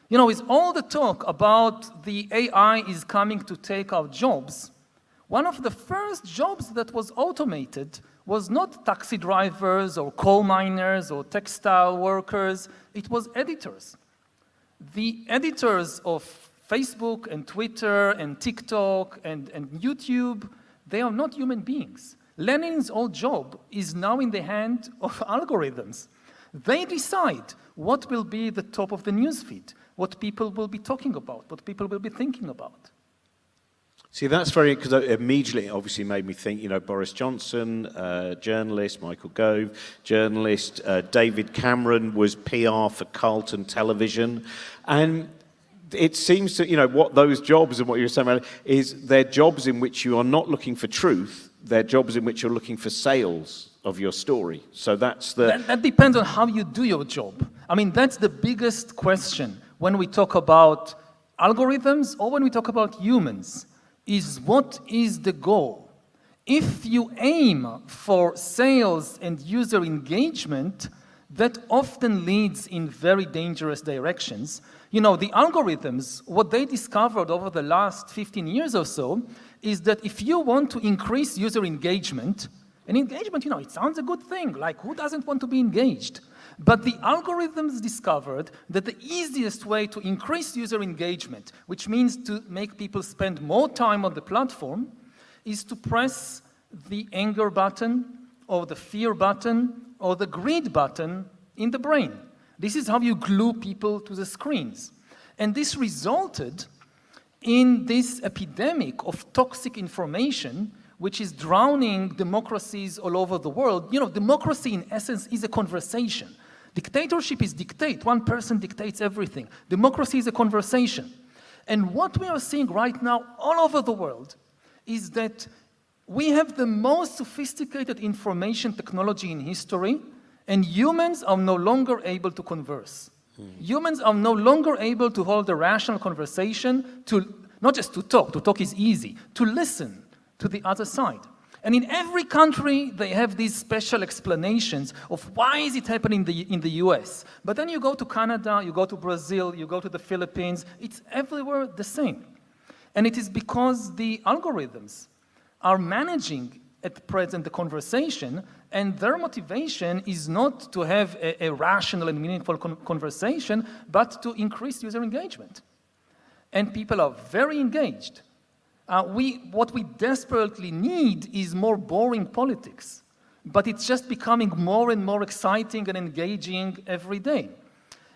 S3: With all the talk about the AI is coming to take our jobs, One of the first jobs that was automated was not taxi drivers or coal miners or textile workers, it was editors. The editors of Facebook and Twitter and TikTok and YouTube, they are not human beings. Lenin's old job is now in the hand of algorithms. They decide what will be the top of the newsfeed, what people will be talking about, what people will be thinking about.
S2: See, that's very, because immediately it obviously made me think, Boris Johnson, journalist, Michael Gove, journalist, David Cameron was PR for Carlton Television. And it seems to, what those jobs and what you're saying about is they're jobs in which you are not looking for truth, they're jobs in which you're looking for sales of your story. So that's the...
S3: That depends on how you do your job. I mean, that's the biggest question when we talk about algorithms or when we talk about humans, is what is the goal? If you aim for sales and user engagement, that often leads in very dangerous directions. The algorithms, what they discovered over the last 15 years or so, is that if you want to increase user engagement, and engagement, it sounds a good thing, like who doesn't want to be engaged? But the algorithms discovered that the easiest way to increase user engagement, which means to make people spend more time on the platform, is to press the anger button, or the fear button, or the greed button in the brain. This is how you glue people to the screens. And this resulted in this epidemic of toxic information, which is drowning democracies all over the world. Democracy in essence is a conversation. Dictatorship is dictate. One person dictates everything. Democracy is a conversation. And what we are seeing right now all over the world is that we have the most sophisticated information technology in history, and humans are no longer able to converse. Humans are no longer able to hold a rational conversation, not just to talk is easy, to listen to the other side. And in every country, they have these special explanations of why is it happening in the US. But then you go to Canada, you go to Brazil, you go to the Philippines, it's everywhere the same. And it is because the algorithms are managing at present the conversation, and their motivation is not to have a rational and meaningful conversation, but to increase user engagement. And people are very engaged. What we desperately need is more boring politics, but it's just becoming more and more exciting and engaging every day.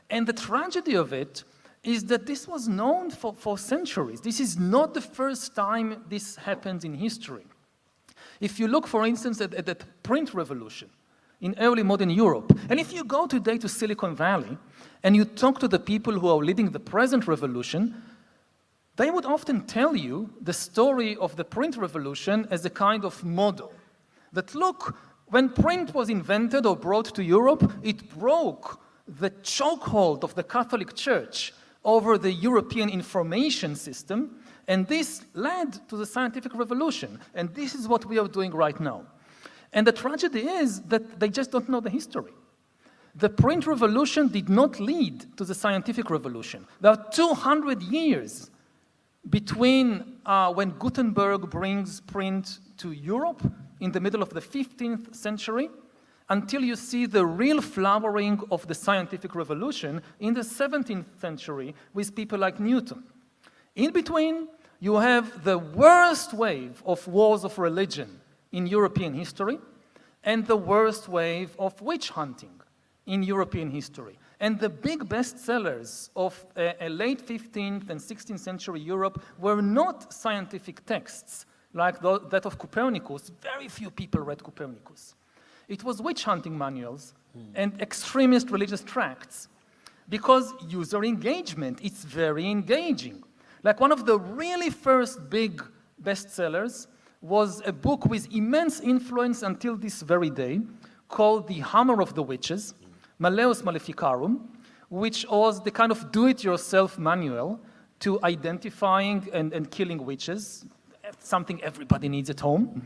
S3: And the tragedy of it is that this was known for centuries. This is not the first time this happens in history. If you look, for instance, at the print revolution in early modern Europe, and if you go today to Silicon Valley and you talk to the people who are leading the present revolution, they would often tell you the story of the print revolution as a kind of model. That look, when print was invented or brought to Europe, it broke the chokehold of the Catholic Church over the European information system, and this led to the scientific revolution. And this is what we are doing right now. And the tragedy is that they just don't know the history. The print revolution did not lead to the scientific revolution. There are 200 years between when Gutenberg brings print to Europe in the middle of the 15th century until you see the real flowering of the scientific revolution in the 17th century with people like Newton. In between, you have the worst wave of wars of religion in European history and the worst wave of witch hunting in European history. And the big bestsellers of a late 15th and 16th century Europe were not scientific texts like that of Copernicus. Very few people read Copernicus. It was witch hunting manuals and extremist religious tracts because user engagement, it's very engaging. Like one of the really first big bestsellers was a book with immense influence until this very day called The Hammer of the Witches, Malleus Maleficarum, which was the kind of do-it-yourself manual to identifying and killing witches, something everybody needs at home.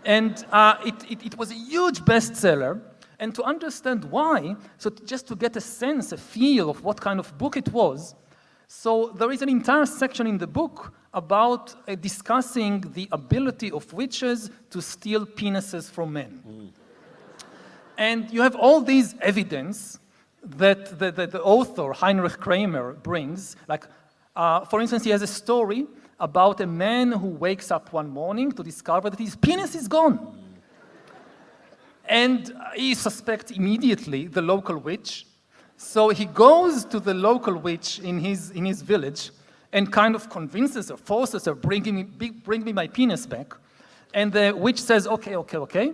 S3: And it was a huge bestseller. And to understand why, so just to get a sense, a feel of what kind of book it was, so there is an entire section in the book about discussing the ability of witches to steal penises from men. And you have all these evidence that the author, Heinrich Kramer, brings. Like, for instance, he has a story about a man who wakes up one morning to discover that his penis is gone. And he suspects immediately the local witch. So he goes to the local witch in his village and kind of convinces her, forces her, bring me my penis back. And the witch says, okay.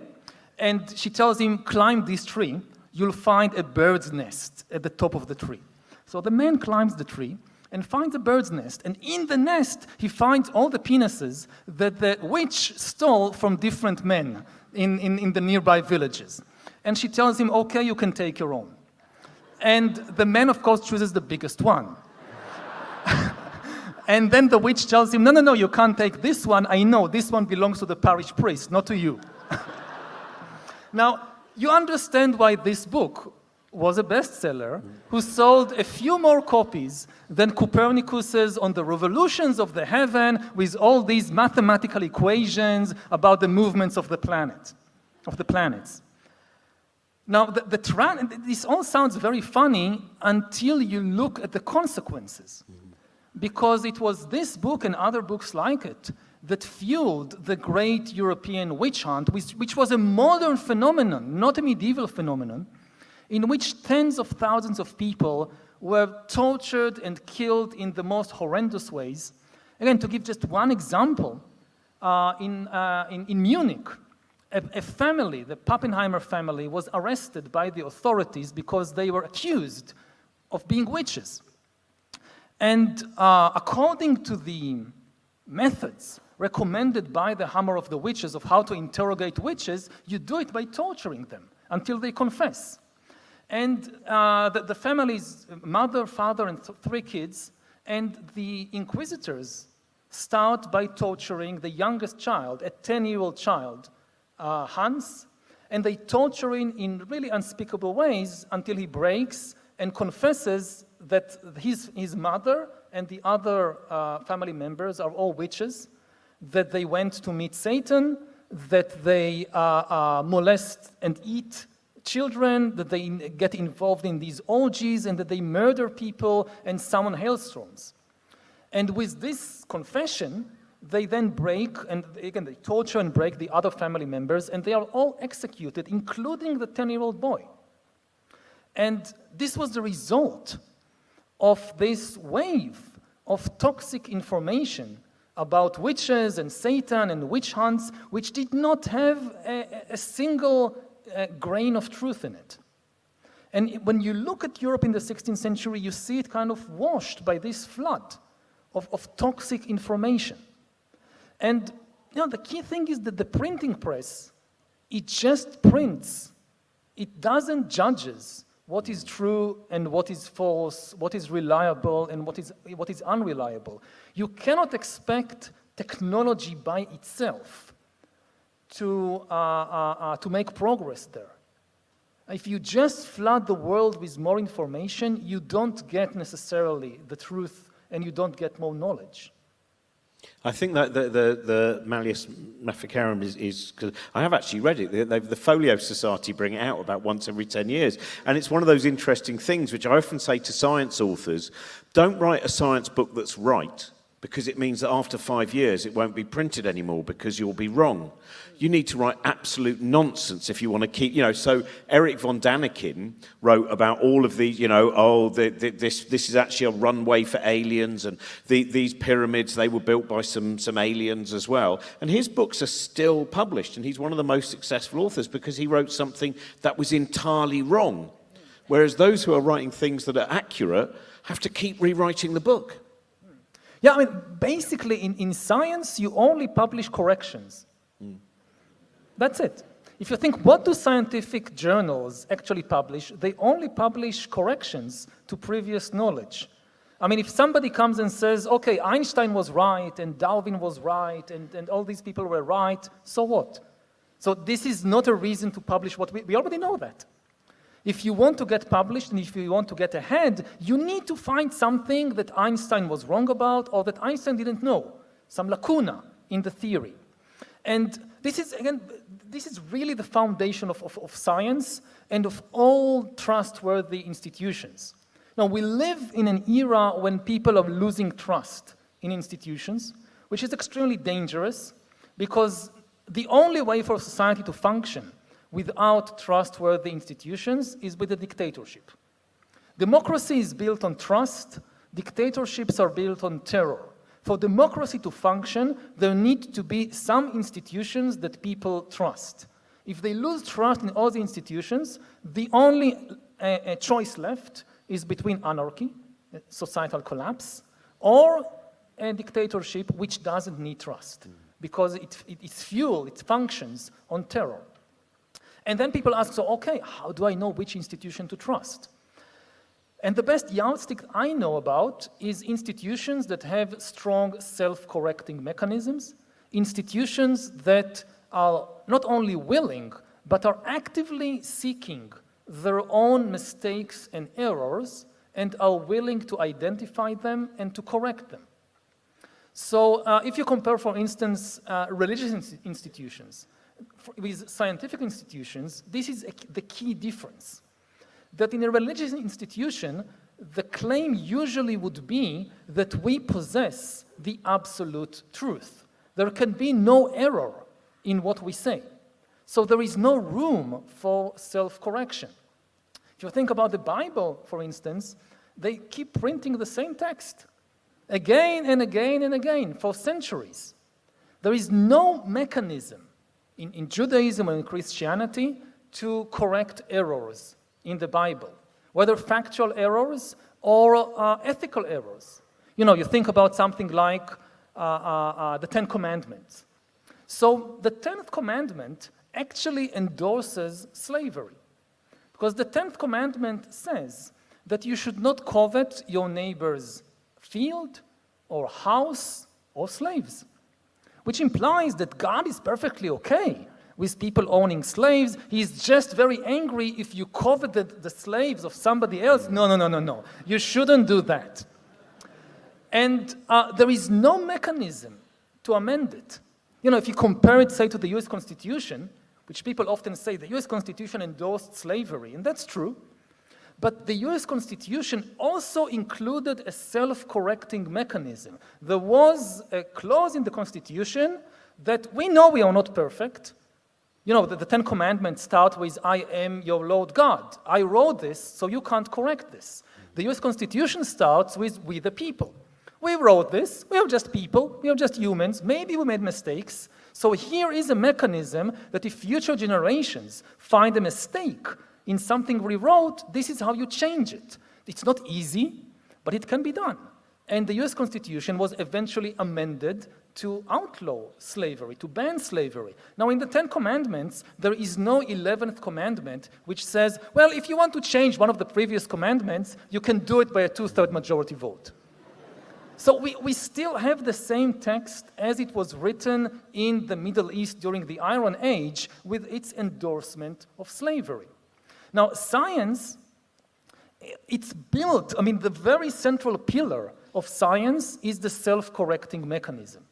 S3: And she tells him, climb this tree, you'll find a bird's nest at the top of the tree. So the man climbs the tree and finds a bird's nest. And in the nest, he finds all the penises that the witch stole from different men in the nearby villages. And she tells him, okay, you can take your own. And the man, of course, chooses the biggest one. And then the witch tells him, no, you can't take this one. I know, this one belongs to the parish priest, not to you. Now, you understand why this book was a bestseller, who sold a few more copies than Copernicus's On the Revolutions of the Heaven, with all these mathematical equations about the movements of the planets. Now, this all sounds very funny until you look at the consequences. Because it was this book and other books like it that fueled the great European witch hunt, which was a modern phenomenon, not a medieval phenomenon, in which tens of thousands of people were tortured and killed in the most horrendous ways. Again, to give just one example, in Munich, a family, the Pappenheimer family, was arrested by the authorities because they were accused of being witches. And according to the methods recommended by the Hammer of the Witches of how to interrogate witches, you do it by torturing them until they confess. And the family's mother, father, and 3 kids, and the inquisitors start by torturing the youngest child, a 10-year-old child, Hans, and they torture him in really unspeakable ways until he breaks and confesses that his mother and the other family members are all witches, that they went to meet Satan, that they molest and eat children, that they get involved in these orgies, and that they murder people and summon hailstorms. And with this confession, they then break, and again, they torture and break the other family members, and they are all executed, including the 10-year-old boy. And this was the result of this wave of toxic information about witches and Satan and witch hunts, which did not have a single grain of truth in it. And when you look at Europe in the 16th century, you see it kind of washed by this flood of toxic information. And the key thing is that the printing press, it just prints. It doesn't judges what is true and what is false, what is reliable and what is unreliable. You cannot expect technology by itself to make progress there. If you just flood the world with more information, you don't get necessarily the truth and you don't get more knowledge.
S2: I think that the Malleus Maleficarum is because I have actually read it. The Folio Society bring it out about once every 10 years. And it's one of those interesting things which I often say to science authors, don't write a science book that's right, because it means that after 5 years it won't be printed anymore because you'll be wrong. You need to write absolute nonsense if you want to keep, so Eric von Daniken wrote about all of these, this is actually a runway for aliens, and these pyramids, they were built by some aliens as well. And his books are still published, and he's one of the most successful authors because he wrote something that was entirely wrong. Whereas those who are writing things that are accurate have to keep rewriting the book.
S3: Yeah, basically in science, you only publish corrections. That's it. If you think, what do scientific journals actually publish? They only publish corrections to previous knowledge. If somebody comes and says, okay, Einstein was right, and Darwin was right, and all these people were right, so what? So this is not a reason to publish what we already know that. If you want to get published and if you want to get ahead, you need to find something that Einstein was wrong about or that Einstein didn't know. some lacuna in the theory. And this is, again, this is really the foundation of science and of all trustworthy institutions. Now, we live in an era when people are losing trust in institutions, which is extremely dangerous because the only way for society to function without trustworthy institutions is with a dictatorship. Democracy is built on trust, dictatorships are built on terror. For democracy to function, there need to be some institutions that people trust. If they lose trust in all the institutions, the only choice left is between anarchy, societal collapse, or a dictatorship which doesn't need trust because its fuel, it functions on terror. And then people ask, so okay, how do I know which institution to trust? And the best yardstick I know about is institutions that have strong self-correcting mechanisms, institutions that are not only willing, but are actively seeking their own mistakes and errors and are willing to identify them and to correct them. So if you compare, for instance, religious institutions with scientific institutions, this is the key difference. That in a religious institution, the claim usually would be that we possess the absolute truth. There can be no error in what we say. So there is no room for self-correction. If you think about the Bible, for instance, they keep printing the same text again and again and again for centuries. There is no mechanism in Judaism or in Christianity to correct errors in the Bible, whether factual errors or ethical errors. You know, you think about something like the Ten Commandments. So the 10th commandment actually endorses slavery, because the 10th commandment says that you should not covet your neighbor's field or house or slaves, which implies that God is perfectly okay with people owning slaves. He's just very angry if you coveted the slaves of somebody else. No. You shouldn't do that. And there is no mechanism to amend it. You know, if you compare it, say, to the US Constitution, which people often say the US Constitution endorsed slavery, and that's true, but the US Constitution also included a self-correcting mechanism. There was a clause in the Constitution that we know we are not perfect. You know, the Ten Commandments start with, I am your Lord God. I wrote this, so you can't correct this. The US Constitution starts with, we the people. We wrote this, we are just people, we are just humans, maybe we made mistakes. So here is a mechanism that if future generations find a mistake in something we wrote, this is how you change it. It's not easy, but it can be done. And the US Constitution was eventually amended to outlaw slavery, to ban slavery. Now, in the Ten Commandments, there is no 11th commandment which says, well, if you want to change one of the previous commandments, you can do it by a 2/3 majority vote. So we still have the same text as it was written in the Middle East during the Iron Age with its endorsement of slavery. Now, science, it's built, I mean, the very central pillar of science is the self-correcting mechanism.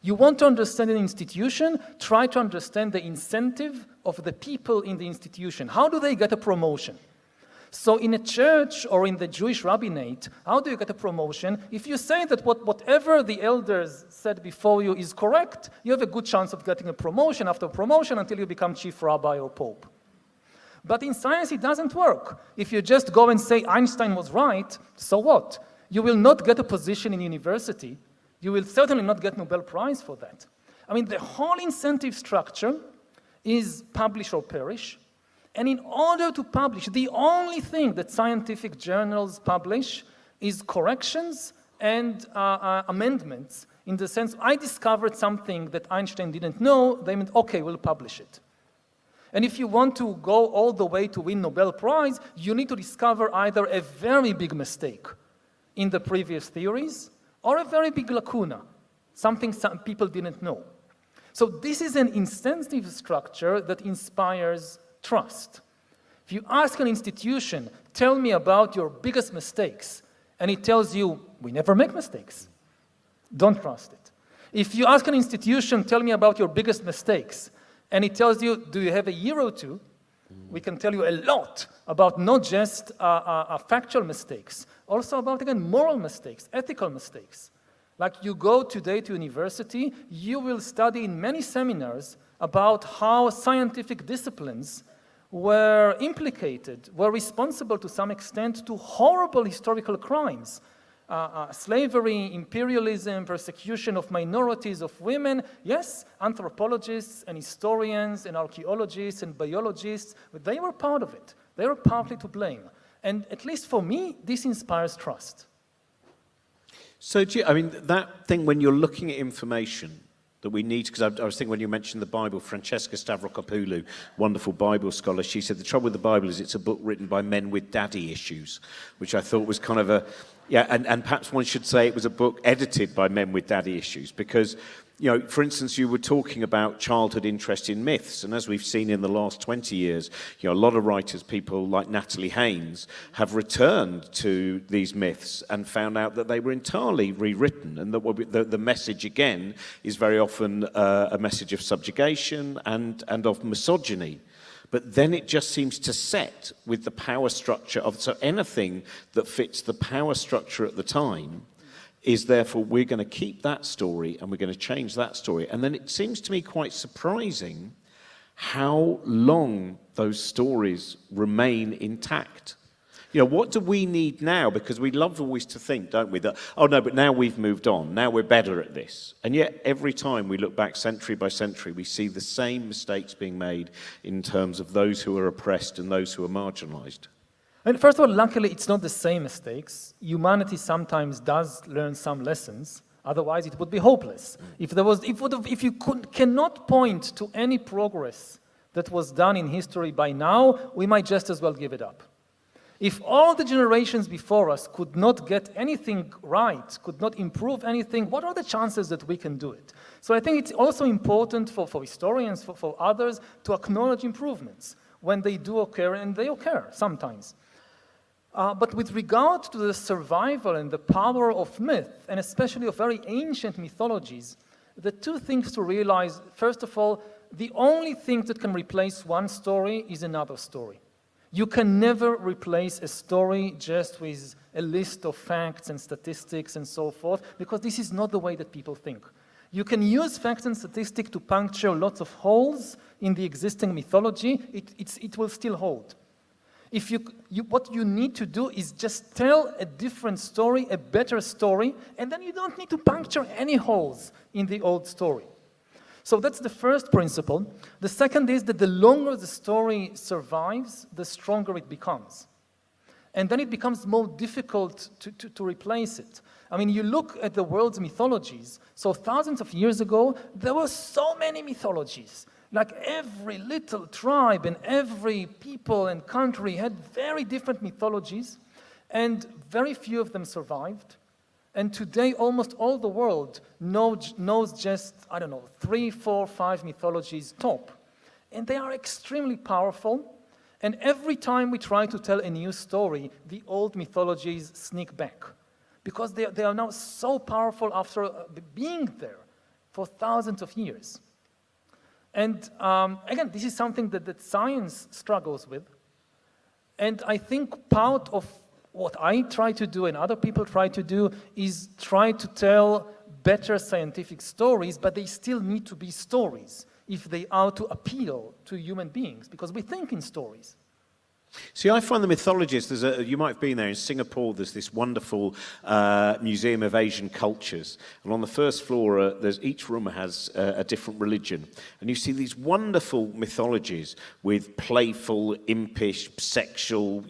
S3: You want to understand an institution, try to understand the incentive of the people in the institution. How do they get a promotion? So in a church or in the Jewish rabbinate, how do you get a promotion? If you say that whatever the elders said before you is correct, you have a good chance of getting a promotion after promotion until you become chief rabbi or pope. But in science, it doesn't work. If you just go and say Einstein was right, so what? You will not get a position in university. You will certainly not get Nobel Prize for that. I mean, the whole incentive structure is publish or perish. And in order to publish, the only thing that scientific journals publish is corrections and amendments. In the sense, I discovered something that Einstein didn't know, they meant, okay, we'll publish it. And if you want to go all the way to win Nobel Prize, you need to discover either a very big mistake in the previous theories or a very big lacuna, something some people didn't know. So this is an incentive structure that inspires trust. If you ask an institution, tell me about your biggest mistakes, and it tells you, we never make mistakes, don't trust it. If you ask an institution, tell me about your biggest mistakes, and it tells you, do you have a year or two? We can tell you a lot about not just factual mistakes, also about, again, moral mistakes, ethical mistakes. Like you go today to university, you will study in many seminars about how scientific disciplines were implicated, were responsible to some extent to horrible historical crimes. Slavery, imperialism, persecution of minorities, of women. Yes, anthropologists and historians and archaeologists and biologists, they were part of it. They were partly to blame. And at least for me, this inspires trust.
S2: So, I mean, that thing when you're looking at information that we need, because I was thinking when you mentioned the Bible, Francesca Stavrokopoulou, wonderful Bible scholar, she said the trouble with the Bible is it's a book written by men with daddy issues, which I thought was kind of a, yeah, and perhaps one should say it was a book edited by men with daddy issues, because, you know, for instance, you were talking about childhood interest in myths, and as we've seen in the last 20 years, you know, a lot of writers, people like Natalie Haynes, have returned to these myths and found out that they were entirely rewritten, and that the message, again, is very often a message of subjugation and of misogyny. But then it just seems to set with the power structure of, so anything that fits the power structure at the time is therefore we're going to keep that story and we're going to change that story. And then it seems to me quite surprising how long those stories remain intact. You know, what do we need now? Because we love always to think, don't we, that, oh no, but now we've moved on, now we're better at this. And yet every time we look back century by century, we see the same mistakes being made in terms of those who are oppressed and those who are marginalized. And
S3: first of all, luckily, it's not the same mistakes. Humanity sometimes does learn some lessons. Otherwise, it would be hopeless. If you cannot point to any progress that was done in history by now, we might just as well give it up. If all the generations before us could not get anything right, could not improve anything, what are the chances that we can do it? So I think it's also important for historians, for others, to acknowledge improvements when they do occur, and they occur sometimes. But with regard to the survival and the power of myth, and especially of very ancient mythologies, the two things to realize, first of all, the only thing that can replace one story is another story. You can never replace a story just with a list of facts and statistics and so forth, because this is not the way that people think. You can use facts and statistics to puncture lots of holes in the existing mythology. It will still hold. What you need to do is just tell a different story, a better story, and then you don't need to puncture any holes in the old story. So that's the first principle. The second is that the longer the story survives, the stronger it becomes. And then it becomes more difficult to replace it. I mean, you look at the world's mythologies. So thousands of years ago, there were so many mythologies. Like every little tribe and every people and country had very different mythologies, and very few of them survived. And today, almost all the world knows just, 3, 4, 5 mythologies top. And they are extremely powerful. And every time we try to tell a new story, the old mythologies sneak back. Because they are now so powerful after being there for thousands of years. And again, this is something that science struggles with. And I think part of what I try to do and other people try to do is try to tell better scientific stories, but they still need to be stories if they are to appeal to human beings, because we think in stories.
S2: See, I find the mythologies, you might have been there in Singapore, there's this wonderful Museum of Asian Cultures. And on the first floor, each room has a different religion. And you see these wonderful mythologies with playful, impish, sexual,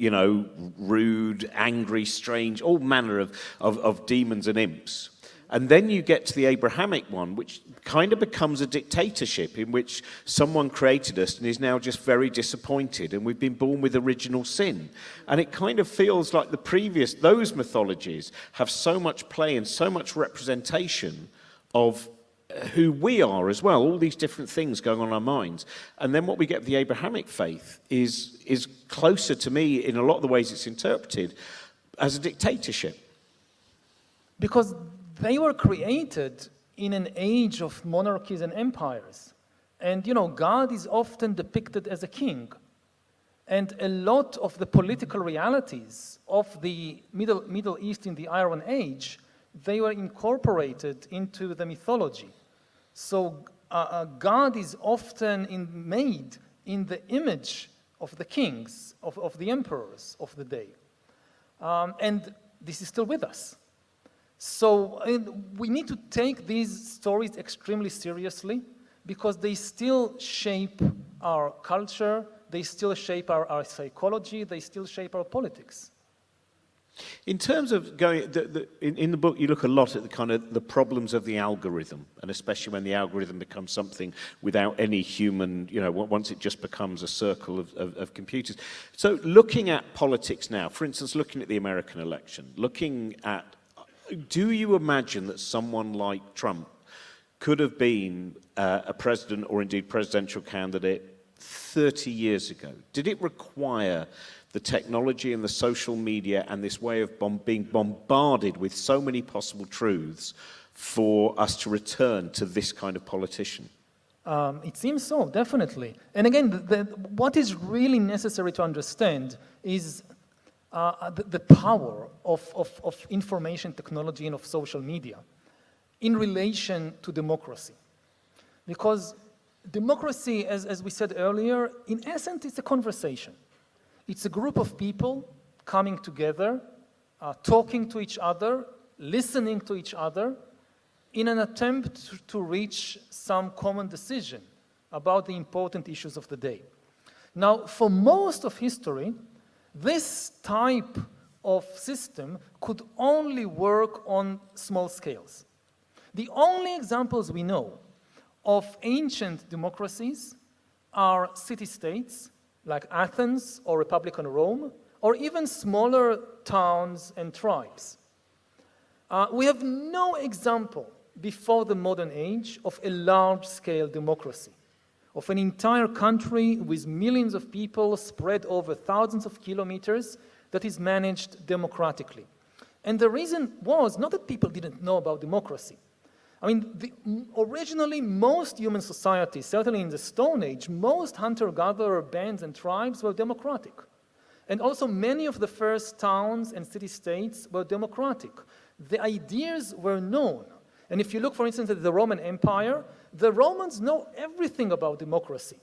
S2: rude, angry, strange, all manner of demons and imps. And then you get to the Abrahamic one, which kind of becomes a dictatorship in which someone created us and is now just very disappointed, and we've been born with original sin. And it kind of feels like those mythologies have so much play and so much representation of who we are as well, all these different things going on in our minds. And then what we get with the Abrahamic faith is closer to me, in a lot of the ways it's interpreted, as a dictatorship.
S3: Because they were created in an age of monarchies and empires. And, God is often depicted as a king. And a lot of the political realities of the Middle East in the Iron Age, they were incorporated into the mythology. So God is often made in the image of the kings, of the emperors of the day. And this is still with us. So we need to take these stories extremely seriously because they still shape our culture, they still shape our psychology, they still shape our politics.
S2: In terms of going, in the book, you look a lot at the kind of the problems of the algorithm, and especially when the algorithm becomes something without any human, once it just becomes a circle of computers. So looking at politics now, for instance, looking at the American election, do you imagine that someone like Trump could have been a president or indeed presidential candidate 30 years ago? Did it require the technology and the social media and this way of being bombarded with so many possible truths for us to return to this kind of politician?
S3: It seems so, definitely. And again, what is really necessary to understand is the power of information technology and of social media in relation to democracy. Because democracy, as we said earlier, in essence, it's a conversation. It's a group of people coming together, talking to each other, listening to each other, in an attempt to reach some common decision about the important issues of the day. Now, for most of history, this type of system could only work on small scales. The only examples we know of ancient democracies are city-states, like Athens or Republican Rome, or even smaller towns and tribes. We have no example before the modern age of a large-scale democracy, of an entire country with millions of people spread over thousands of kilometers that is managed democratically. And the reason was not that people didn't know about democracy. I mean, originally, most human societies, certainly in the Stone Age, most hunter-gatherer bands and tribes were democratic. And also many of the first towns and city-states were democratic. The ideas were known. And if you look, for instance, at the Roman Empire, the Romans know everything about democracy.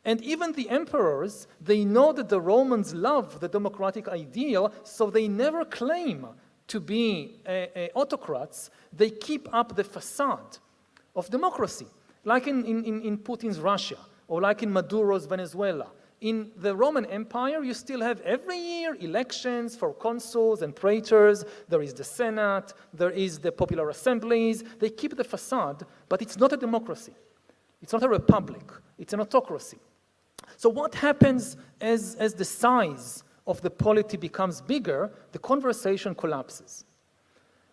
S3: And even the emperors, they know that the Romans love the democratic ideal, so they never claim to be autocrats. They keep up the facade of democracy, like in Putin's Russia, or like in Maduro's Venezuela. In the Roman Empire, you still have every year elections for consuls and praetors. There is the Senate, there is the popular assemblies. They keep the facade, but it's not a democracy. It's not a republic. It's an autocracy. So what happens as the size of the polity becomes bigger, the conversation collapses.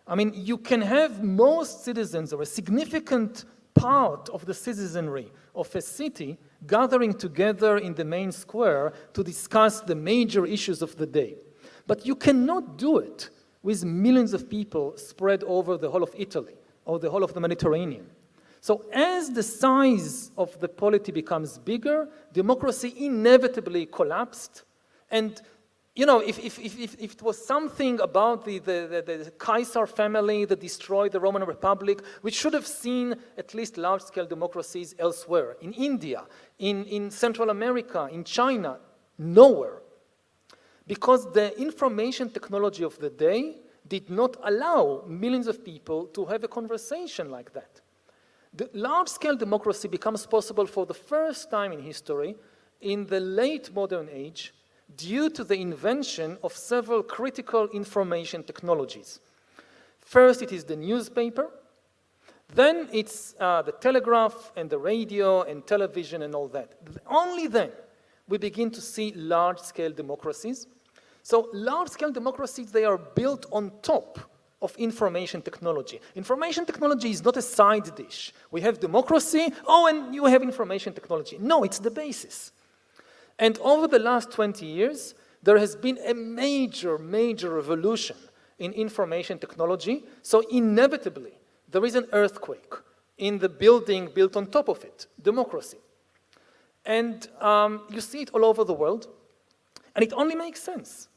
S3: I mean, you can have most citizens or a significant part of the citizenry of a city gathering together in the main square to discuss the major issues of the day. But you cannot do it with millions of people spread over the whole of Italy or the whole of the Mediterranean. So as the size of the polity becomes bigger, democracy inevitably collapsed. And if it was something about the Caesar family that destroyed the Roman Republic, we should have seen at least large-scale democracies elsewhere, in India, in Central America, in China, nowhere. Because the information technology of the day did not allow millions of people to have a conversation like that. The large-scale democracy becomes possible for the first time in history in the late modern age, due to the invention of several critical information technologies. First, it is the newspaper. Then it's the telegraph and the radio and television and all that. Only then we begin to see large-scale democracies. So large-scale democracies, they are built on top of information technology. Information technology is not a side dish. We have democracy, and you have information technology. No, it's the basis. And over the last 20 years, there has been a major revolution in information technology. So inevitably, there is an earthquake. in the building built on top of it, democracy. And you see it all over the world, and it only makes sense.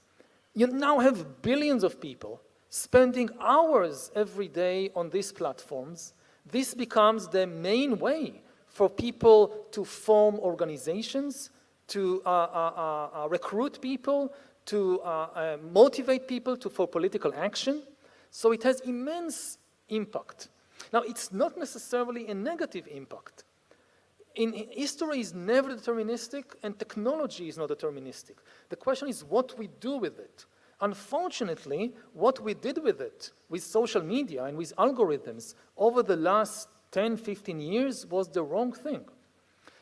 S3: You now have billions of people spending hours every day on these platforms. This becomes the main way for people to form organizations, to recruit people, to motivate people for political action. So it has immense impact. Now, it's not necessarily a negative impact. History is never deterministic, and technology is not deterministic. The question is what we do with it. Unfortunately, what we did with it, with social media and with algorithms over the last 10, 15 years was the wrong thing.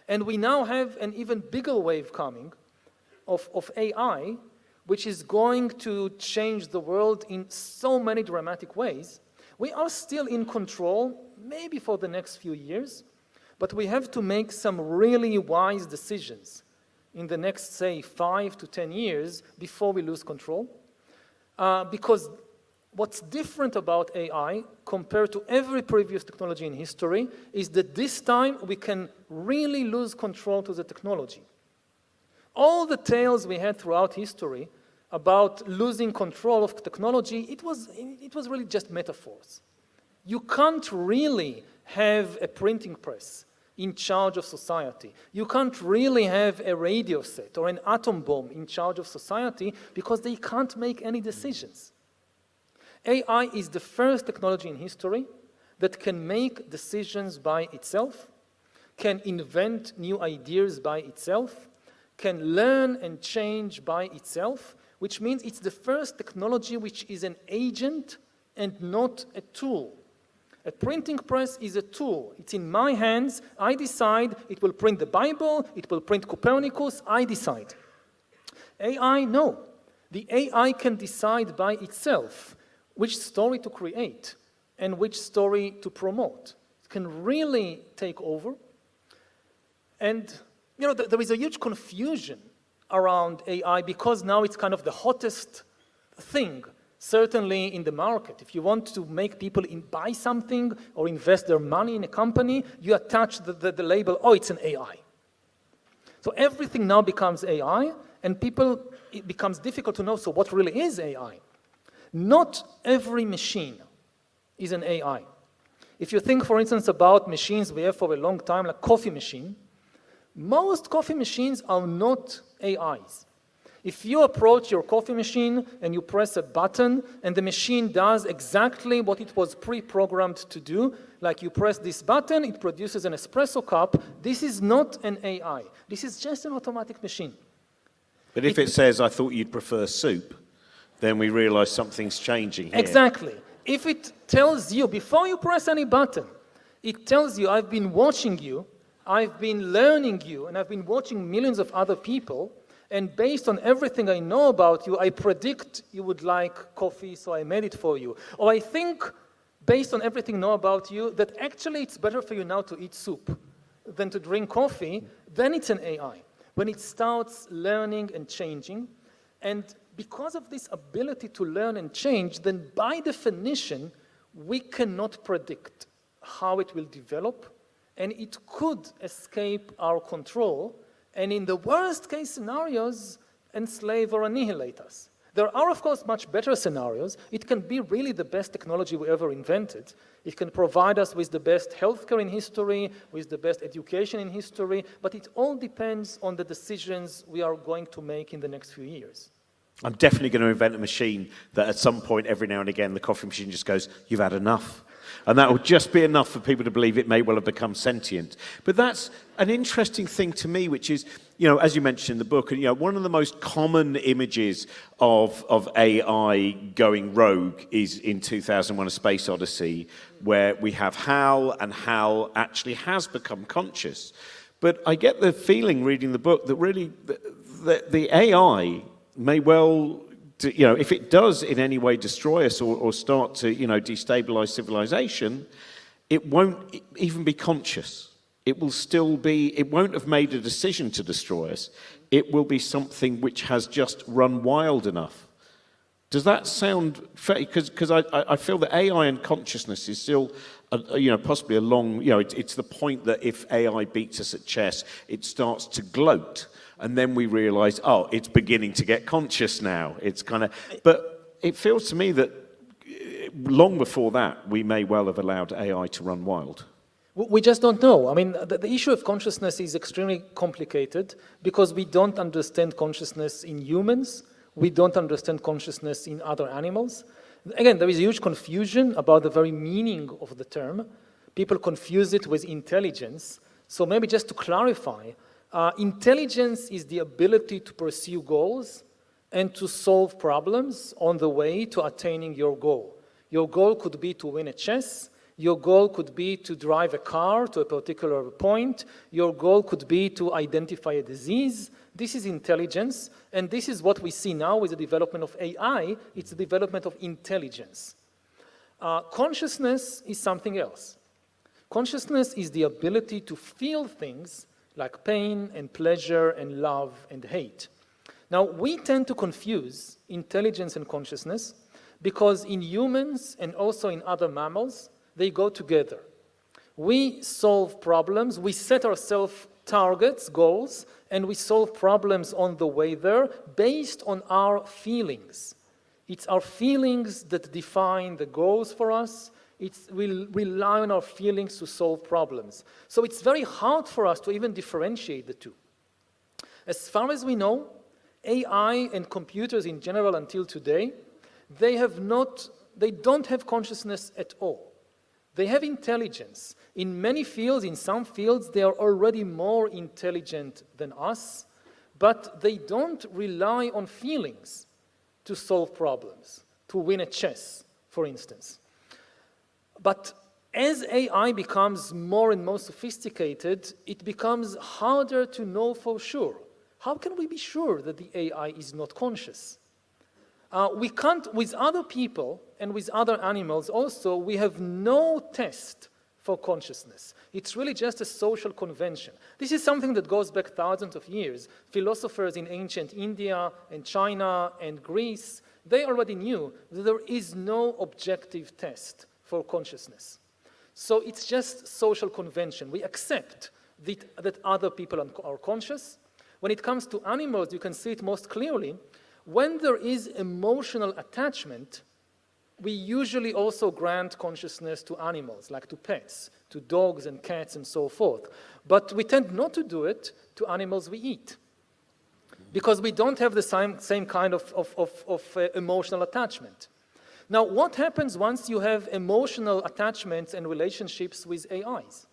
S3: And we now have an even bigger wave coming of AI, which is going to change the world in so many dramatic ways. We are still in control, maybe for the next few years, but we have to make some really wise decisions in the next, say, 5 to 10 years before we lose control. Because what's different about AI compared to every previous technology in history is that this time we can really lose control to the technology. All the tales we had throughout history about losing control of technology, it was really just metaphors. You can't really have a printing press in charge of society. You can't really have a radio set or an atom bomb in charge of society because they can't make any decisions. AI is the first technology in history that can make decisions by itself, can invent new ideas by itself, can learn and change by itself, which means it's the first technology which is an agent and not a tool. A printing press is a tool. It's in my hands. I decide it will print the Bible, it will print Copernicus, I decide. AI, no. The AI can decide by itself which story to create and which story to promote. It can really take over. And you know, there is a huge confusion around AI because now it's kind of the hottest thing, certainly in the market. If you want to make people buy something or invest their money in a company, you attach the label, oh, it's an AI. So everything now becomes AI, and it becomes difficult to know, so what really is AI? Not every machine is an AI. If you think, for instance, about machines we have for a long time, like coffee machine, most coffee machines are not AIs. If you approach your coffee machine and you press a button and the machine does exactly what it was pre-programmed to do, like you press this button, it produces an espresso cup, this is not an AI. This is just an automatic machine.
S2: But if it says, I thought you'd prefer soup, then we realize something's changing here.
S3: Exactly. If it tells you, before you press any button, it tells you, I've been watching you, I've been learning you, and I've been watching millions of other people, and based on everything I know about you, I predict you would like coffee, so I made it for you. Or I think, based on everything I know about you, that actually it's better for you now to eat soup than to drink coffee, then it's an AI. When it starts learning and changing, and because of this ability to learn and change, then by definition, we cannot predict how it will develop, and it could escape our control, and in the worst case scenarios, enslave or annihilate us. There are, of course, much better scenarios. It can be really the best technology we ever invented. It can provide us with the best healthcare in history, with the best education in history, but it all depends on the decisions we are going to make in the next few years.
S2: I'm definitely going to invent a machine that at some point, every now and again, the coffee machine just goes, you've had enough. And that will just be enough for people to believe it may well have become sentient. But that's an interesting thing to me, which is, you know, as you mentioned in the book, you know, one of the most common images of AI going rogue is in 2001: A Space Odyssey, where we have Hal, and Hal actually has become conscious. But I get the feeling reading the book that really the AI may well, you know, if it does in any way destroy us or start to, you know, destabilize civilization, it won't even be conscious. It will still be, it won't have made a decision to destroy us. It will be something which has just run wild enough Does that sound fair? Because I feel that AI and consciousness is still, possibly a long, it's the point that if AI beats us at chess, it starts to gloat. And then we realize, oh, it's beginning to get conscious now. It's kind of, but it feels to me that long before that, we may well have allowed AI to run wild.
S3: We just don't know. I mean, the issue of consciousness is extremely complicated because we don't understand consciousness in humans. We don't understand consciousness in other animals. Again, there is a huge confusion about the very meaning of the term. People confuse it with intelligence. So maybe just to clarify, intelligence is the ability to pursue goals and to solve problems on the way to attaining your goal. Your goal could be to win a chess. Your goal could be to drive a car to a particular point. Your goal could be to identify a disease. This is intelligence, and this is what we see now with the development of AI. It's the development of intelligence. Consciousness is something else. Consciousness is the ability to feel things like pain and pleasure and love and hate. Now, we tend to confuse intelligence and consciousness because in humans and also in other mammals, they go together. We solve problems, we set ourselves targets, goals, and we solve problems on the way there based on our feelings. It's our feelings that define the goals for us. We rely on our feelings to solve problems. So it's very hard for us to even differentiate the two. As far as we know, AI and computers in general until today, they don't have consciousness at all. They have intelligence. In many fields, in some fields, they are already more intelligent than us, but they don't rely on feelings to solve problems, to win a chess, for instance. But as AI becomes more and more sophisticated, it becomes harder to know for sure. How can we be sure that the AI is not conscious? We can't, with other people and with other animals also, we have no test for consciousness. It's really just a social convention. This is something that goes back thousands of years. Philosophers in ancient India and China and Greece, they already knew that there is no objective test for consciousness. So it's just social convention. We accept that other people are conscious. When it comes to animals, you can see it most clearly. When there is emotional attachment, we usually also grant consciousness to animals, like to pets, to dogs and cats and so forth. But we tend not to do it to animals we eat, because we don't have the same kind of emotional attachment. Now, what happens once you have emotional attachments and relationships with AIs?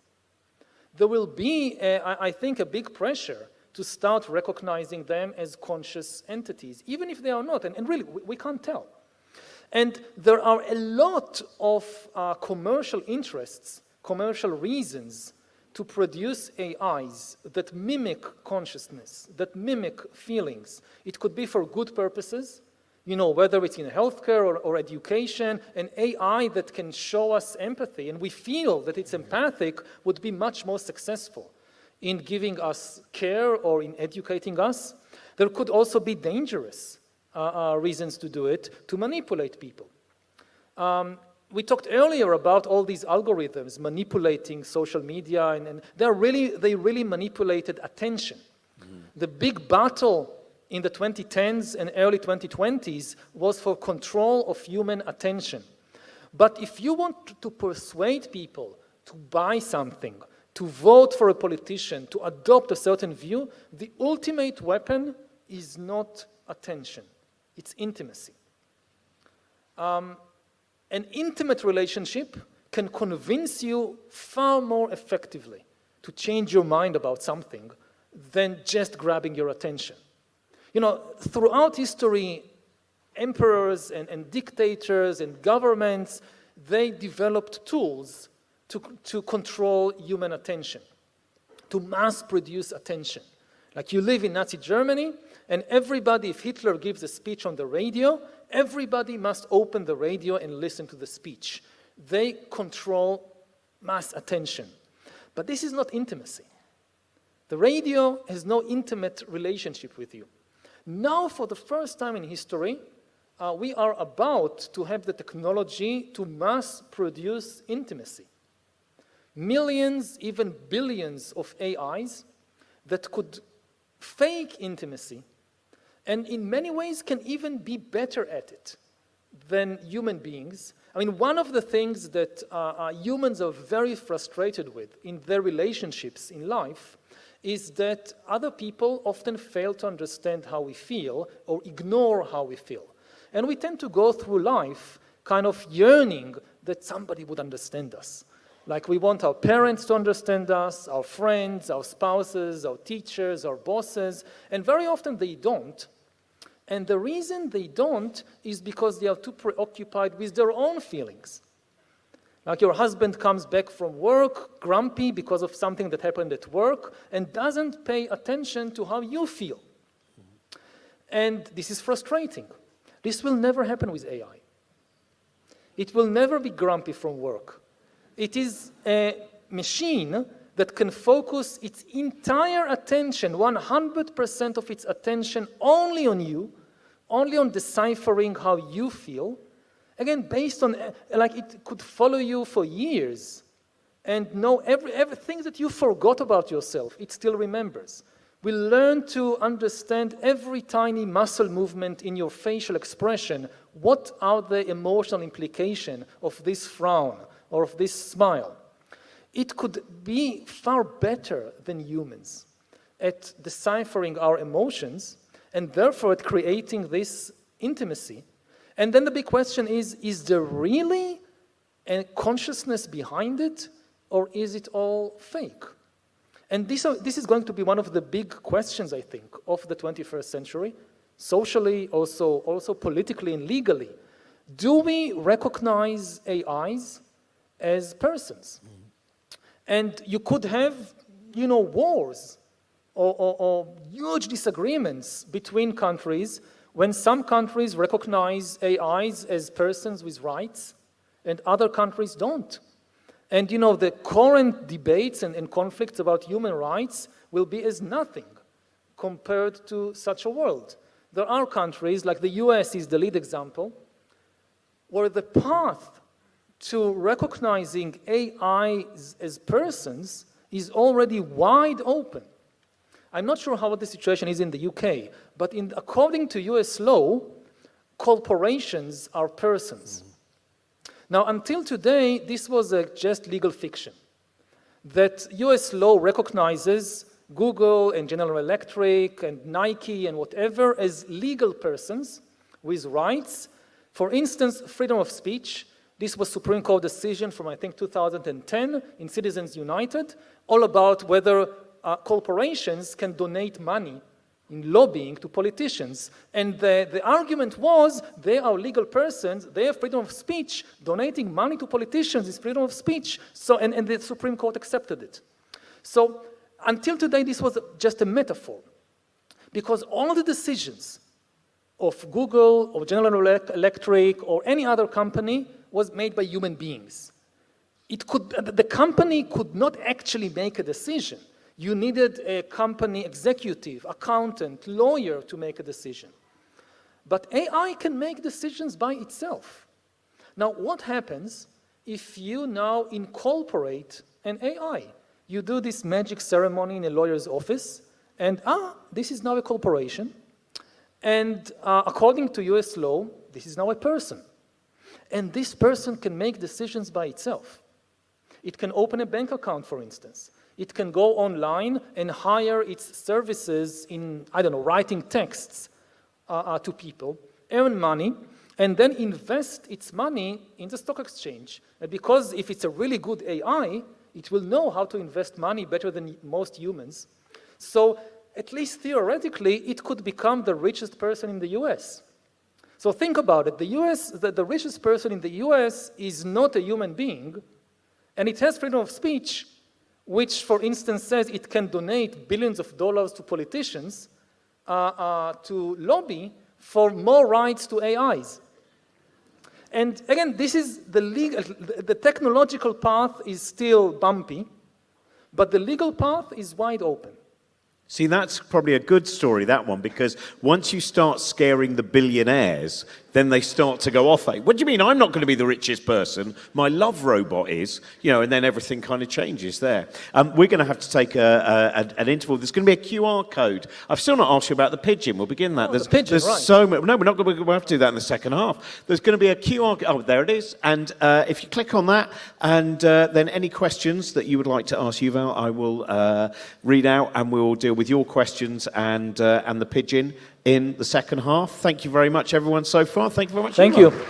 S3: There will be, I think, a big pressure to start recognizing them as conscious entities, even if they are not, and really, we can't tell. And there are a lot of commercial interests, commercial reasons to produce AIs that mimic consciousness, that mimic feelings. It could be for good purposes, whether it's in healthcare or education, an AI that can show us empathy, and we feel that it's empathic would be much more successful in giving us care or in educating us. There could also be dangerous reasons to do it, to manipulate people. We talked earlier about all these algorithms manipulating social media, and they really manipulated attention. Mm-hmm. The big battle in the 2010s and early 2020s was for control of human attention. But if you want to persuade people to buy something, to vote for a politician, to adopt a certain view, the ultimate weapon is not attention, it's intimacy. An intimate relationship can convince you far more effectively to change your mind about something than just grabbing your attention. Throughout history, emperors and dictators and governments, they developed tools to control human attention, to mass produce attention. Like you live in Nazi Germany, and everybody, if Hitler gives a speech on the radio, everybody must open the radio and listen to the speech. They control mass attention. But this is not intimacy. The radio has no intimate relationship with you. Now, for the first time in history, we are about to have the technology to mass produce intimacy. Millions, even billions of AIs that could fake intimacy and in many ways can even be better at it than human beings. I mean, one of the things that humans are very frustrated with in their relationships in life is that other people often fail to understand how we feel or ignore how we feel. And we tend to go through life kind of yearning that somebody would understand us. Like we want our parents to understand us, our friends, our spouses, our teachers, our bosses, and very often they don't. And the reason they don't is because they are too preoccupied with their own feelings. Like your husband comes back from work, grumpy because of something that happened at work, and doesn't pay attention to how you feel. And this is frustrating. This will never happen with AI. It will never be grumpy from work. It is a machine that can focus its entire attention, 100% of its attention, only on you, only on deciphering how you feel. Again, based on, like it could follow you for years and know everything that you forgot about yourself, it still remembers. We learn to understand every tiny muscle movement in your facial expression. What are the emotional implications of this frown or of this smile? It could be far better than humans at deciphering our emotions and therefore at creating this intimacy. And then the big question is there really a consciousness behind it, or is it all fake? And this is going to be one of the big questions, I think, of the 21st century, socially, also politically and legally. Do we recognize AIs as persons? And you could have, wars or huge disagreements between countries when some countries recognize AIs as persons with rights and other countries don't. And the current debates and conflicts about human rights will be as nothing compared to such a world. There are countries, like the US is the lead example, where the path to recognizing AIs as persons is already wide open. I'm not sure how the situation is in the UK, but according to US law, corporations are persons. Now, until today, this was just legal fiction, that US law recognizes Google and General Electric and Nike and whatever as legal persons with rights. For instance, freedom of speech. This was Supreme Court decision from, I think, 2010 in Citizens United, all about whether corporations can donate money in lobbying to politicians. And the argument was they are legal persons, they have freedom of speech, donating money to politicians is freedom of speech. So, and the Supreme Court accepted it. So until today, this was just a metaphor, because all the decisions of Google or General Electric or any other company was made by human beings. The company could not actually make a decision. You needed a company executive, accountant, lawyer to make a decision. But AI can make decisions by itself. Now, what happens if you now incorporate an AI? You do this magic ceremony in a lawyer's office, and this is now a corporation. And according to US law, this is now a person. And this person can make decisions by itself. It can open a bank account, for instance. It can go online and hire its services in, writing texts to people, earn money, and then invest its money in the stock exchange. And because if it's a really good AI, it will know how to invest money better than most humans. So at least theoretically, it could become the richest person in the US. So think about it. The richest person in the US is not a human being, and it has freedom of speech, which, for instance, says it can donate billions of dollars to politicians to lobby for more rights to AIs. And again, this is the technological path is still bumpy, but the legal path is wide open.
S2: See, that's probably a good story, that one, because once you start scaring the billionaires, then they start to go off. What do you mean I'm not going to be the richest person? My love robot is, and then everything kind of changes there. We're going to have to take an interval. There's going to be a QR code. I've still not asked you about the pigeon. We'll begin that.
S3: The pigeon,
S2: there's
S3: right.
S2: so much. No, we'll have to do that in the second half. There's going to be a QR. Oh, there it is. And if you click on that, and then any questions that you would like to ask Yuval, I will read out, and we'll deal with your questions and the pigeon in the second half. Thank you very much, everyone, so far. Thank you very much.
S3: Thank
S2: Yuval.
S3: you.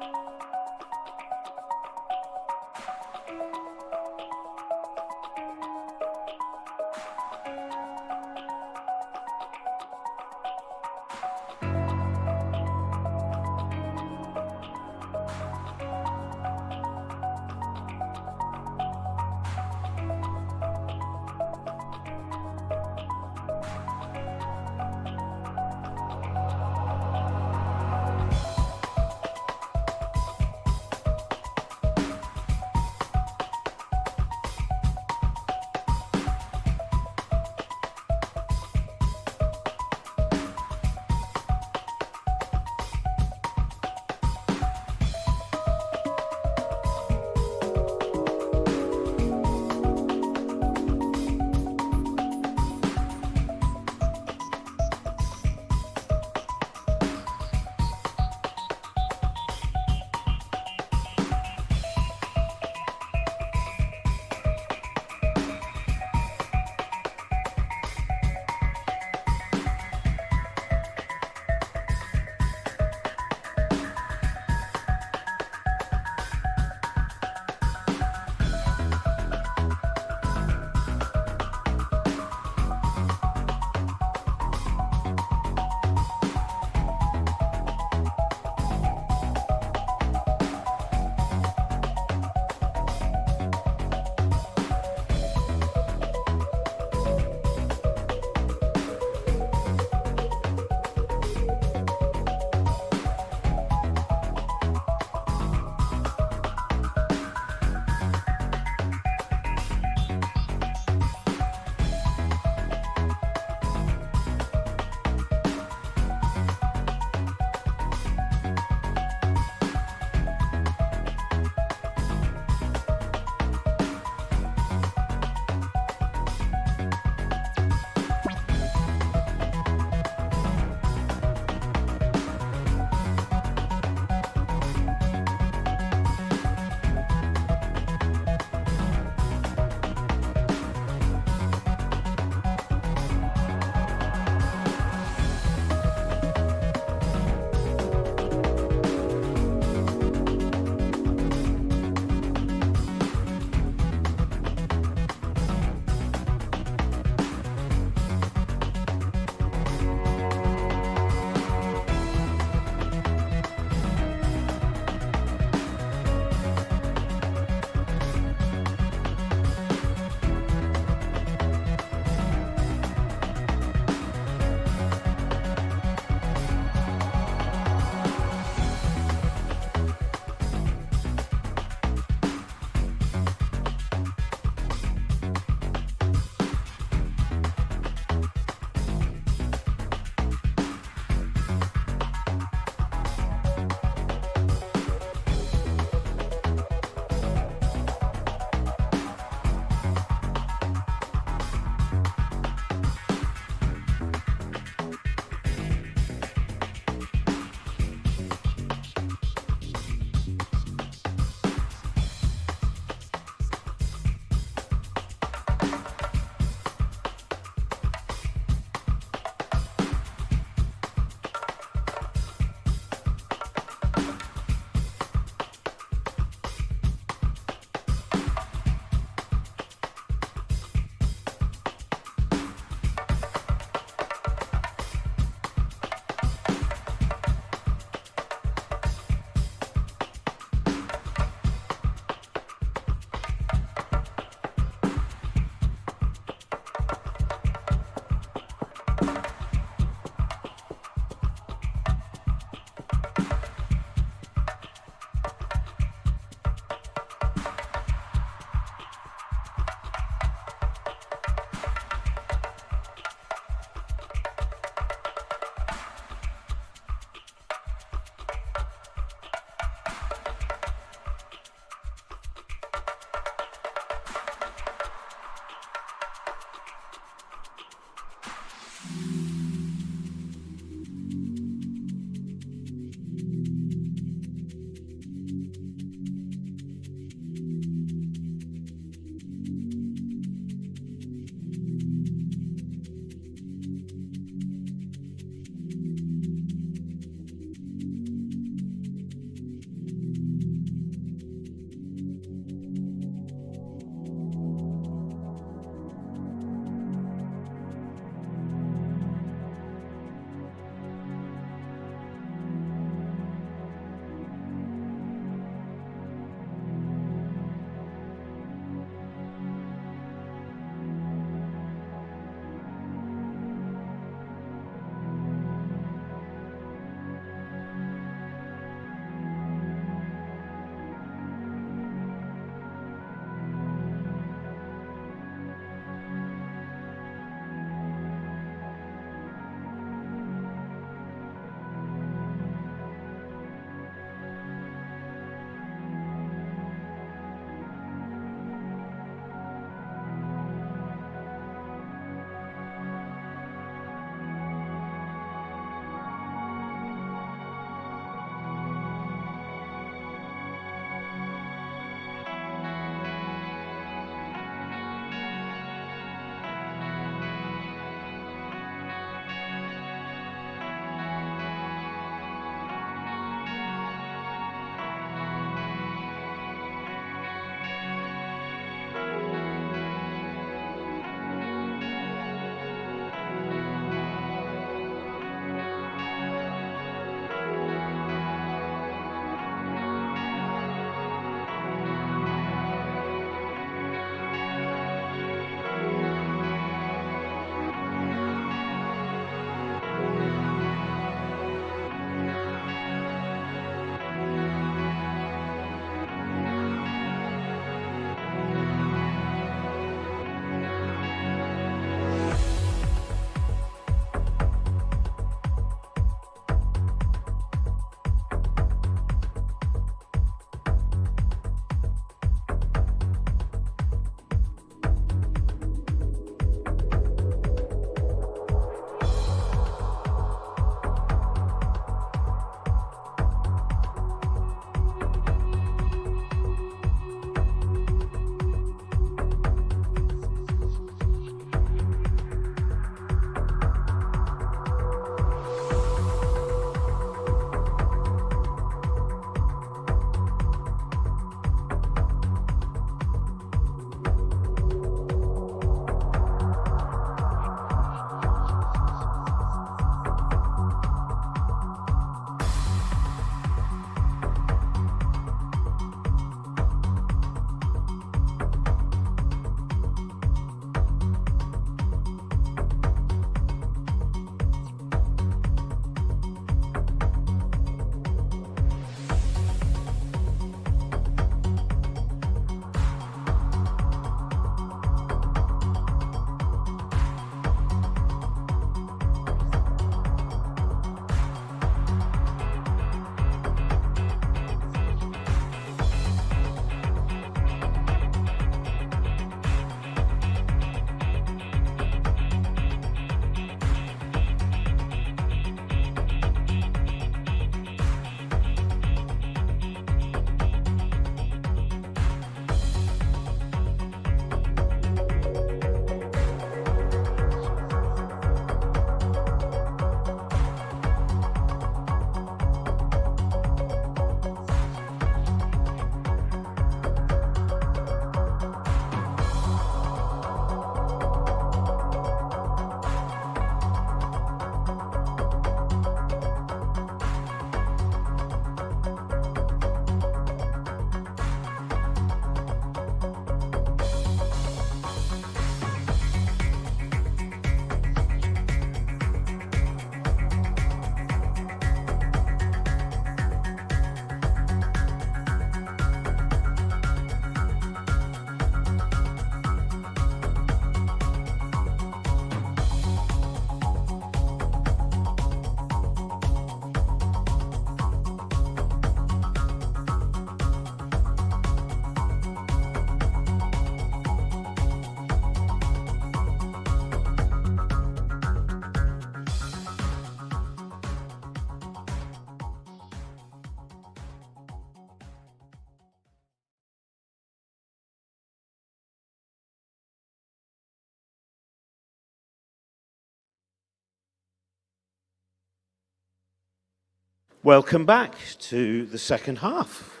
S2: Welcome back to the second half.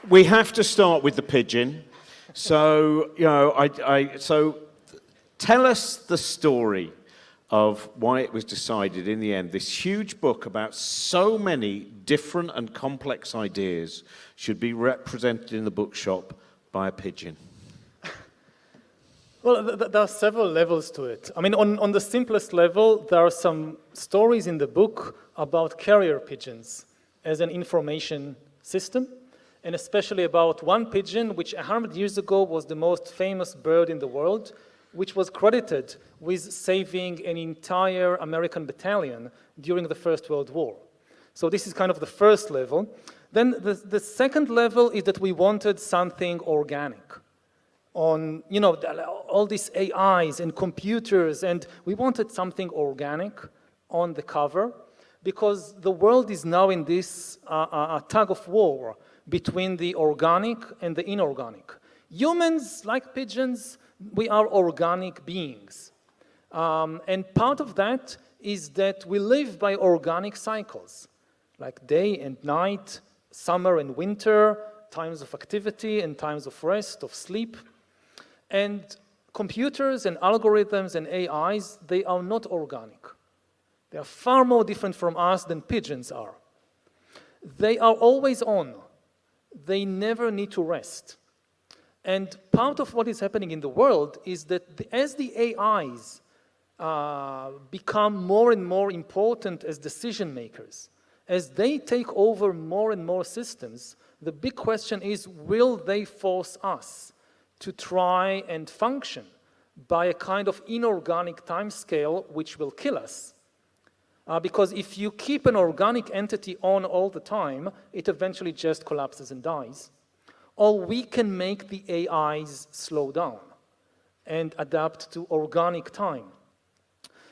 S2: We have to start with the pigeon. So, so tell us the story of why it was decided in the end, this huge book about so many different and complex ideas should be represented in the bookshop by a pigeon.
S3: Well, there are several levels to it. I mean, on the simplest level, there are some stories in the book about carrier pigeons as an information system, and especially about one pigeon, which 100 years ago was the most famous bird in the world, which was credited with saving an entire American battalion during the First World War. So this is kind of the first level. Then the second level is that we wanted something organic. On, all these AIs and computers, and we wanted something organic on the cover, because the world is now in this tug of war between the organic and the inorganic. Humans, like pigeons, we are organic beings. And part of that is that we live by organic cycles, like day and night, summer and winter, times of activity and times of rest, of sleep. And computers and algorithms and AIs, they are not organic. They are far more different from us than pigeons are. They are always on. They never need to rest. And part of what is happening in the world is that as the AIs become more and more important as decision makers, as they take over more and more systems, the big question is, will they force us to try and function by a kind of inorganic timescale which will kill us? Because if you keep an organic entity on all the time, it eventually just collapses and dies. Or we can make the AIs slow down and adapt to organic time.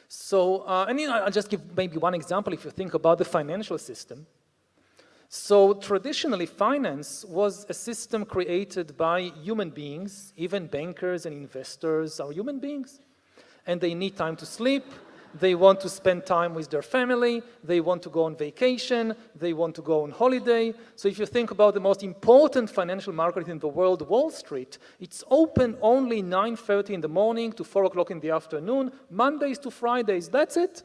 S3: So, I'll just give maybe one example if you think about the financial system. So traditionally, finance was a system created by human beings. Even bankers and investors are human beings. And they need time to sleep. They want to spend time with their family. They want to go on vacation. They want to go on holiday. So if you think about the most important financial market in the world, Wall Street, it's open only 9:30 in the morning to 4 o'clock in the afternoon, Mondays to Fridays, that's it.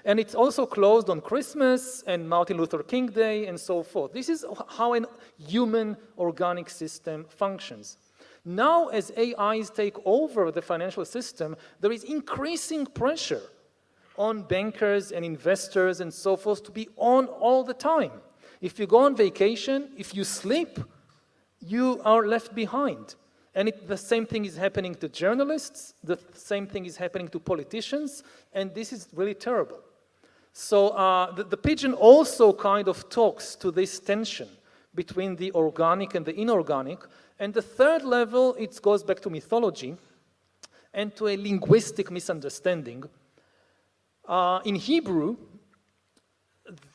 S3: And it's also closed on Christmas and Martin Luther King Day and so forth. This is how a human organic system functions. Now, as AIs take over the financial system, there is increasing pressure on bankers and investors and so forth to be on all the time. If you go on vacation, if you sleep, you are left behind. And the same thing is happening to journalists, the same thing is happening to politicians, and this is really terrible. So the pigeon also kind of talks to this tension between the organic and the inorganic. And the third level, it goes back to mythology and to a linguistic misunderstanding. In Hebrew,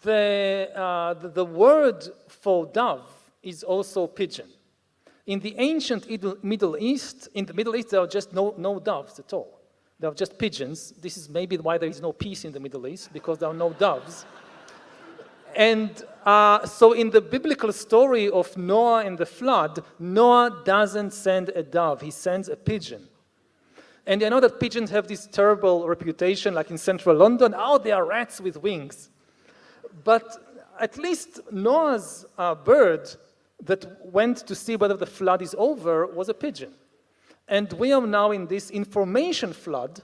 S3: the word for dove is also pigeon. In the ancient Middle East, there are just no doves at all. There are just pigeons. This is maybe why there is no peace in the Middle East, because there are no doves. And so in the biblical story of Noah and the flood, Noah doesn't send a dove, he sends a pigeon. And I know that pigeons have this terrible reputation, like in central London, they are rats with wings. But at least Noah's bird that went to see whether the flood is over was a pigeon. And we are now in this information flood,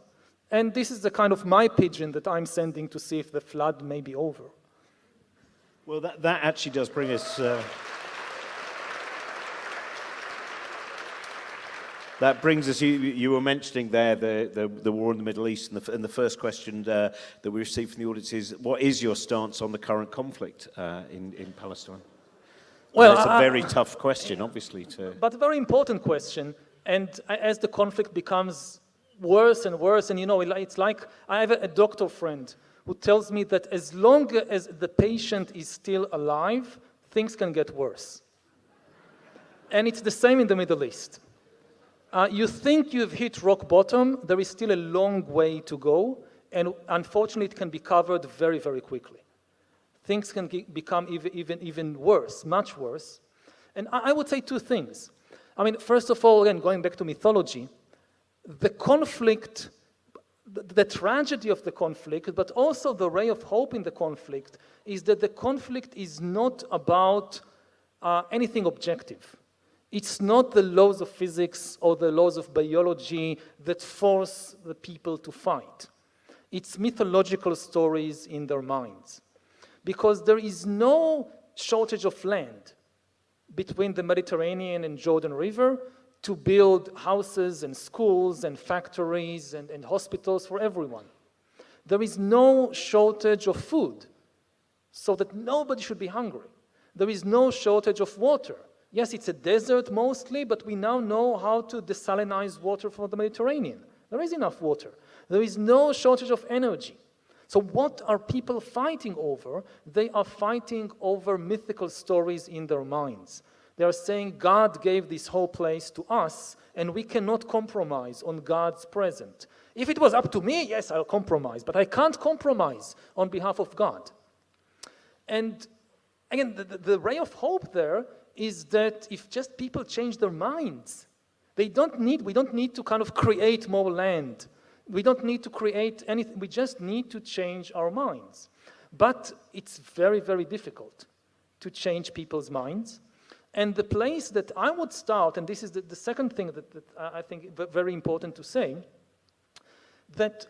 S3: and this is the kind of my pigeon that I'm sending to see if the flood may be over.
S2: Well, that actually does bring us... That brings us, you were mentioning there the war in the Middle East, and the first question that we received from the audience is, what is your stance on the current conflict in Palestine? Well, it's a very tough question, obviously.
S3: But a very important question, and as the conflict becomes worse and worse, and it's like, I have a doctor friend who tells me that as long as the patient is still alive, things can get worse. And it's the same in the Middle East. You think you've hit rock bottom, there is still a long way to go, and unfortunately it can be covered very, very quickly. Things can become even worse, much worse. And I would say two things. I mean, first of all, again, going back to mythology, the conflict, the tragedy of the conflict, but also the ray of hope in the conflict, is that the conflict is not about anything objective. It's not the laws of physics or the laws of biology that force the people to fight. It's mythological stories in their minds. Because there is no shortage of land between the Mediterranean and Jordan River to build houses and schools and factories and hospitals for everyone. There is no shortage of food, so that nobody should be hungry. There is no shortage of water. Yes, it's a desert mostly, but we now know how to desalinize water from the Mediterranean. There is enough water. There is no shortage of energy. So what are people fighting over? They are fighting over mythical stories in their minds. They are saying God gave this whole place to us, and we cannot compromise on God's present. If it was up to me, yes, I'll compromise, but I can't compromise on behalf of God. And again, the ray of hope there is that if just people change their minds, we don't need to kind of create more land. We don't need to create anything. We just need to change our minds. But it's very, very difficult to change people's minds. And the place that I would start, and this is the second thing that I think very important to say, that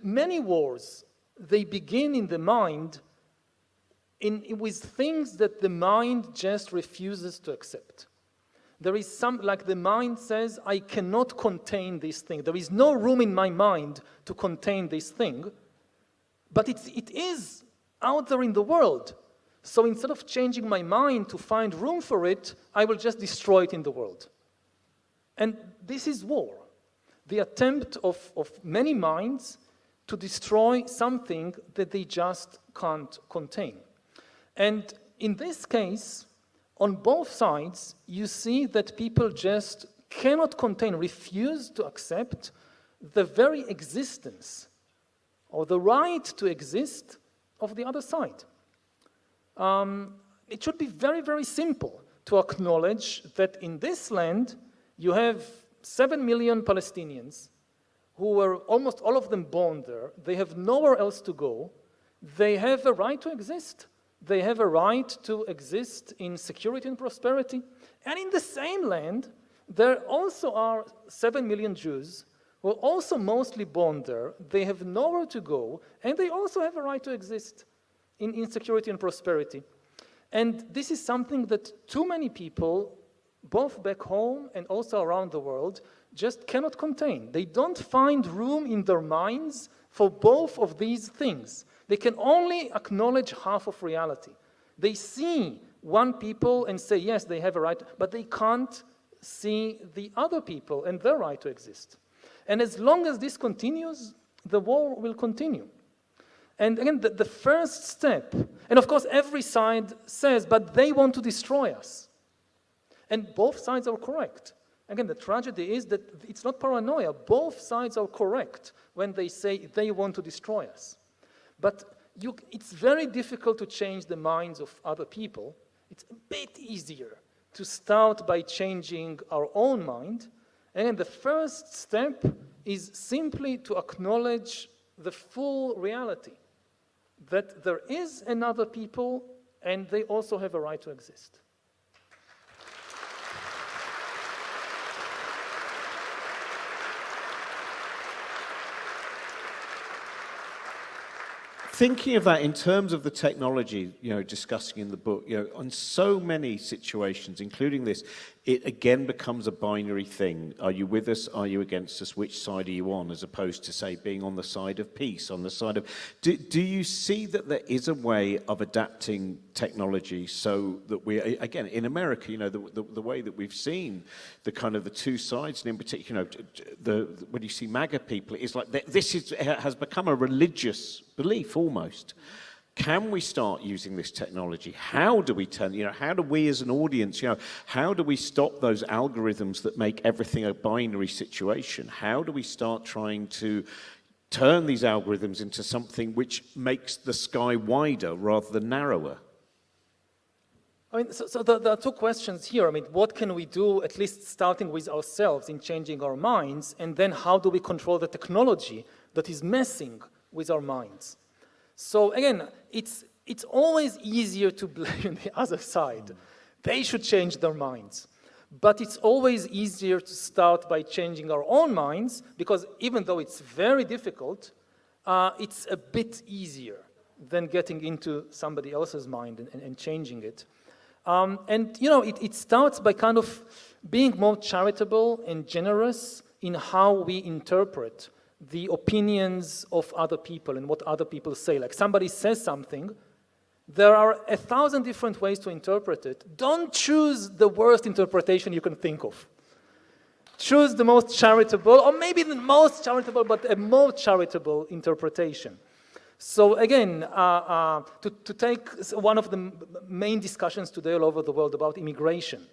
S3: many wars, they begin in the mind with things that the mind just refuses to accept. There is like the mind says, I cannot contain this thing. There is no room in my mind to contain this thing, but it is out there in the world. So instead of changing my mind to find room for it, I will just destroy it in the world. And this is war. The attempt of many minds to destroy something that they just can't contain. And in this case, on both sides, you see that people just cannot contain, refuse to accept the very existence or the right to exist of the other side. It should be very, very simple to acknowledge that in this land, you have 7 million Palestinians who were almost all of them born there. They have nowhere else to go. They have a right to exist. They have a right to exist in security and prosperity. And in the same land, there also are 7 million Jews who are also mostly born there. They have nowhere to go, and they also have a right to exist in security and prosperity. And this is something that too many people, both back home and also around the world, just cannot contain. They don't find room in their minds for both of these things. They can only acknowledge half of reality. They see one people and say, yes, they have a right, but they can't see the other people and their right to exist. And as long as this continues, the war will continue. And again, the first step, and of course every side says, but they want to destroy us. And both sides are correct. Again, the tragedy is that it's not paranoia. Both sides are correct when they say they want to destroy us. But it's very difficult to change the minds of other people. It's a bit easier to start by changing our own mind. And the first step is simply to acknowledge the full reality that there is another people and they also have a right to exist.
S2: Thinking of that in terms of the technology, discussing in the book, on so many situations, including this, it again becomes a binary thing. Are you with us? Are you against us? Which side are you on? As opposed to, say, being on the side of peace, on the side of... Do you see that there is a way of adapting technology so that we, again, in America, the way that we've seen the kind of the two sides, and in particular, when you see MAGA people, it's like this has become a religious belief almost. Can we start using this technology? How do we turn, how do we as an audience, how do we stop those algorithms that make everything a binary situation? How do we start trying to turn these algorithms into something which makes the sky wider rather than narrower?
S3: I mean, so there are two questions here. I mean, what can we do, at least starting with ourselves in changing our minds, and then how do we control the technology that is messing with our minds? So again, it's always easier to blame the other side. They should change their minds. But it's always easier to start by changing our own minds, because even though it's very difficult, it's a bit easier than getting into somebody else's mind and changing it. It starts by kind of being more charitable and generous in how we interpret the opinions of other people and what other people say. Like somebody says something, there are 1,000 different ways to interpret it. Don't choose the worst interpretation you can think of. Choose the most charitable, or maybe the most charitable, but a more charitable interpretation. So again, to take one of the main discussions today all over the world about immigration.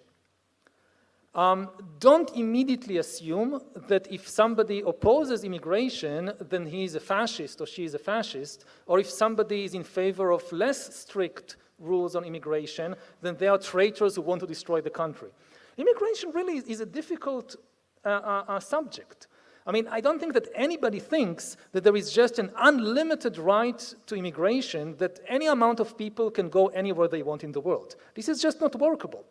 S3: Don't immediately assume that if somebody opposes immigration, then he is a fascist or she is a fascist, or if somebody is in favor of less strict rules on immigration, then they are traitors who want to destroy the country. Immigration really is a difficult subject. I mean, I don't think that anybody thinks that there is just an unlimited right to immigration, that any amount of people can go anywhere they want in the world. This is just not workable.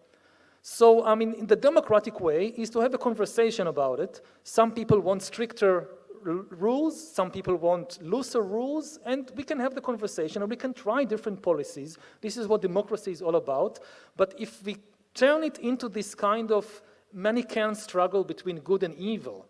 S3: So, I mean, the democratic way is to have a conversation about it. Some people want stricter rules, some people want looser rules, and we can have the conversation and we can try different policies. This is what democracy is all about. But if we turn it into this kind of Manichaean struggle between good and evil,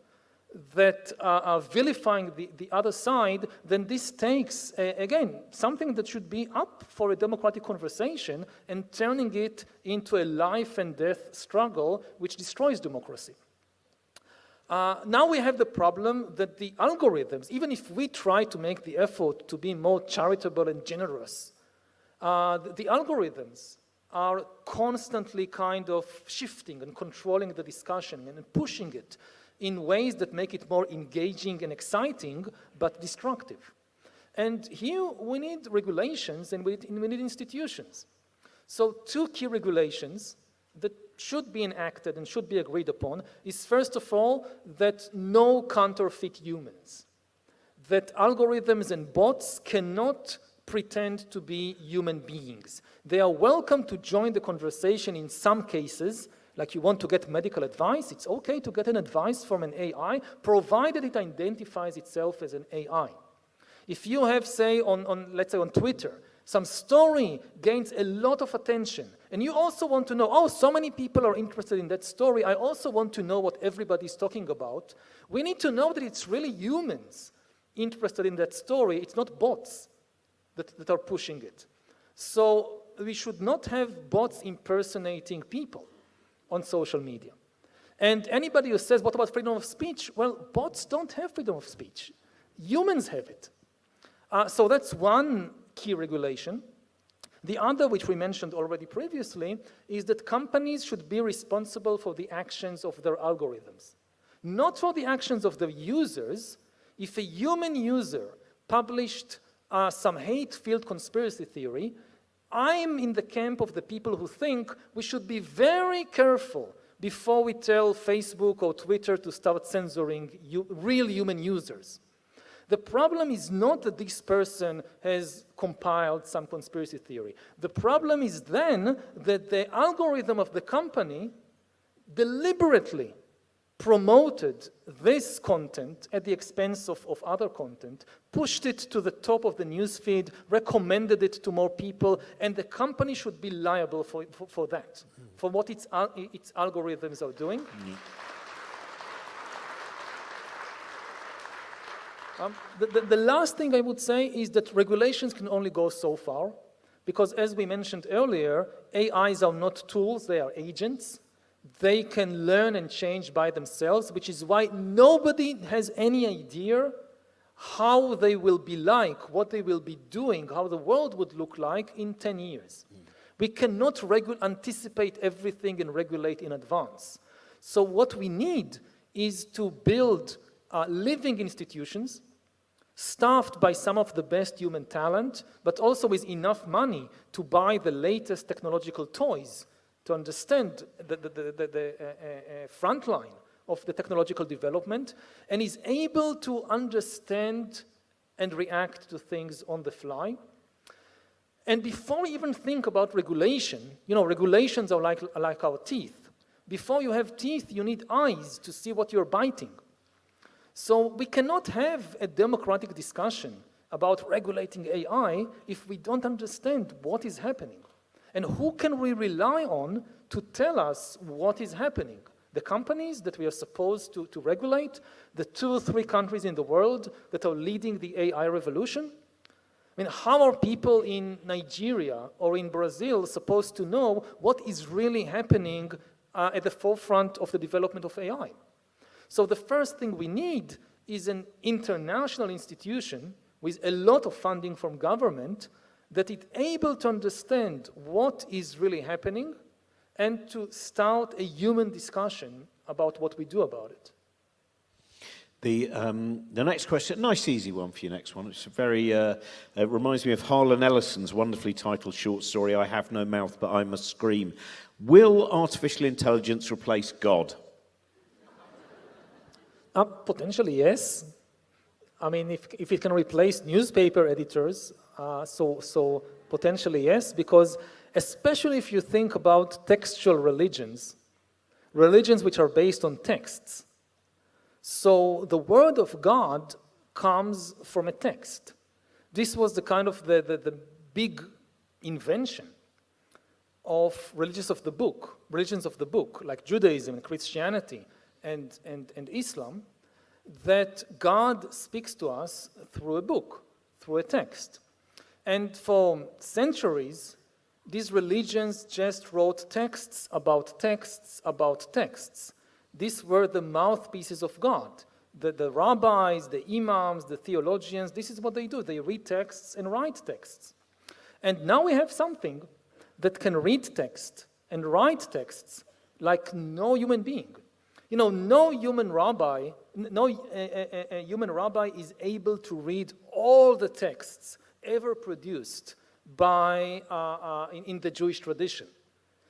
S3: that are vilifying the other side, then this takes, again, something that should be up for a democratic conversation and turning it into a life and death struggle which destroys democracy. Now we have the problem that the algorithms, even if we try to make the effort to be more charitable and generous, the algorithms are constantly kind of shifting and controlling the discussion and pushing it in ways that make it more engaging and exciting, but destructive. And here we need regulations and we need institutions. So two key regulations that should be enacted and should be agreed upon is, first of all, that no counterfeit humans. That algorithms and bots cannot pretend to be human beings. They are welcome to join the conversation in some cases. Like you want to get medical advice, it's okay to get an advice from an AI, provided it identifies itself as an AI. If you have, say, let's say on Twitter, some story gains a lot of attention, and you also want to know, oh, so many people are interested in that story, I also want to know what everybody's talking about, we need to know that it's really humans interested in that story, it's not bots that are pushing it. So we should not have bots impersonating people on social media. And anybody who says, what about freedom of speech? Well, bots don't have freedom of speech. Humans have it. So that's one key regulation. The other, which we mentioned already previously, is that companies should be responsible for the actions of their algorithms. Not for the actions of the users. If a human user published some hate-filled conspiracy theory, I'm in the camp of the people who think we should be very careful before we tell Facebook or Twitter to start censoring real human users. The problem is not that this person has compiled some conspiracy theory. The problem is then that the algorithm of the company deliberately promoted this content at the expense of other content, pushed it to the top of the newsfeed, recommended it to more people, and the company should be liable for that, for what its algorithms are doing. The last thing I would say is that regulations can only go so far, because as we mentioned earlier, AIs are not tools, they are agents. They can learn and change by themselves, which is why nobody has any idea how they will be like, what they will be doing, how the world would look like in 10 years. We cannot anticipate everything and regulate in advance. So what we need is to build living institutions staffed by some of the best human talent, but also with enough money to buy the latest technological toys to understand the front line of the technological development, and is able to understand and react to things on the fly. And before you even think about regulation, regulations are like our teeth. Before you have teeth, you need eyes to see what you're biting. So we cannot have a democratic discussion about regulating AI if we don't understand what is happening. And who can we rely on to tell us what is happening? The companies that we are supposed to regulate, the 2 or 3 countries in the world that are leading the AI revolution? I mean, how are people in Nigeria or in Brazil supposed to know what is really happening at the forefront of the development of AI? So the first thing we need is an international institution with a lot of funding from government that is able to understand what is really happening and to start a human discussion about what we do about it.
S2: The next question, nice easy one for your next one. It's it reminds me of Harlan Ellison's wonderfully titled short story, I Have No Mouth But I Must Scream. Will artificial intelligence replace God?
S3: Potentially, yes. I mean, if it can replace newspaper editors, so potentially yes, because especially if you think about textual religions which are based on texts. So the word of God comes from a text. This was the kind of the big invention of religions of the book, like Judaism and Christianity and Islam, that God speaks to us through a book, through a text. And for centuries, these religions just wrote texts about texts about texts. These were the mouthpieces of God. The rabbis, the imams, the theologians, this is what they do. They read texts and write texts. And now we have something that can read text and write texts like no human being. No human rabbi is able to read all the texts ever produced by in the Jewish tradition.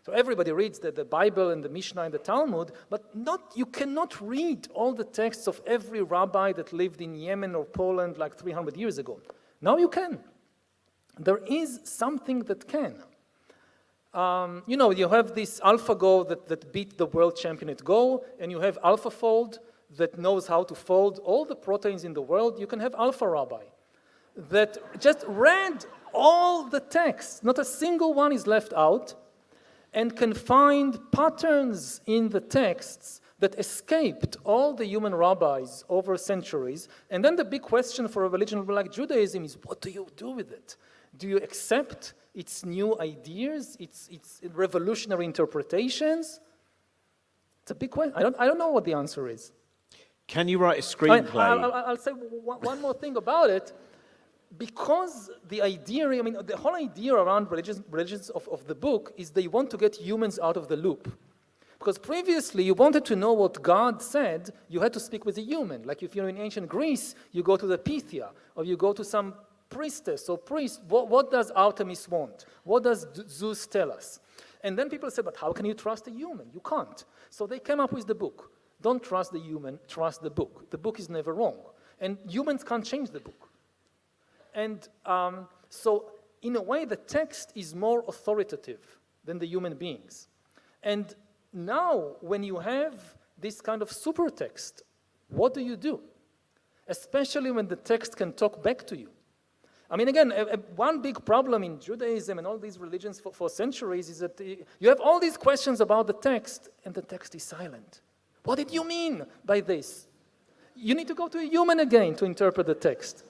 S3: So everybody reads the Bible and the Mishnah and the Talmud, but you cannot read all the texts of every rabbi that lived in Yemen or Poland like 300 years ago. Now you can. There is something that can. You have this AlphaGo that beat the world champion at Go, and you have AlphaFold that knows how to fold all the proteins in the world. You can have AlphaRabbi that just read all the texts, not a single one is left out, and can find patterns in the texts that escaped all the human rabbis over centuries. And then the big question for a religion like Judaism is, what do you do with it? Do you accept its new ideas, its revolutionary interpretations? It's a big question. I don't know what the answer is.
S2: Can you write a screenplay?
S3: I'll say one more thing about it. Because the whole idea around religions of the book is they want to get humans out of the loop. Because previously, you wanted to know what God said, you had to speak with a human. Like if you're in ancient Greece, you go to the Pythia, or you go to some priestess or priest. What does Artemis want? What does Zeus tell us? And then people said, but how can you trust a human? You can't. So they came up with the book. Don't trust the human, trust the book. The book is never wrong. And humans can't change the book. And so, in a way, the text is more authoritative than the human beings. And now, when you have this kind of super text, what do you do? Especially when the text can talk back to you. I mean, again, one big problem in Judaism and all these religions for centuries is that you have all these questions about the text, and the text is silent. What did you mean by this? You need to go to a human again to interpret the text.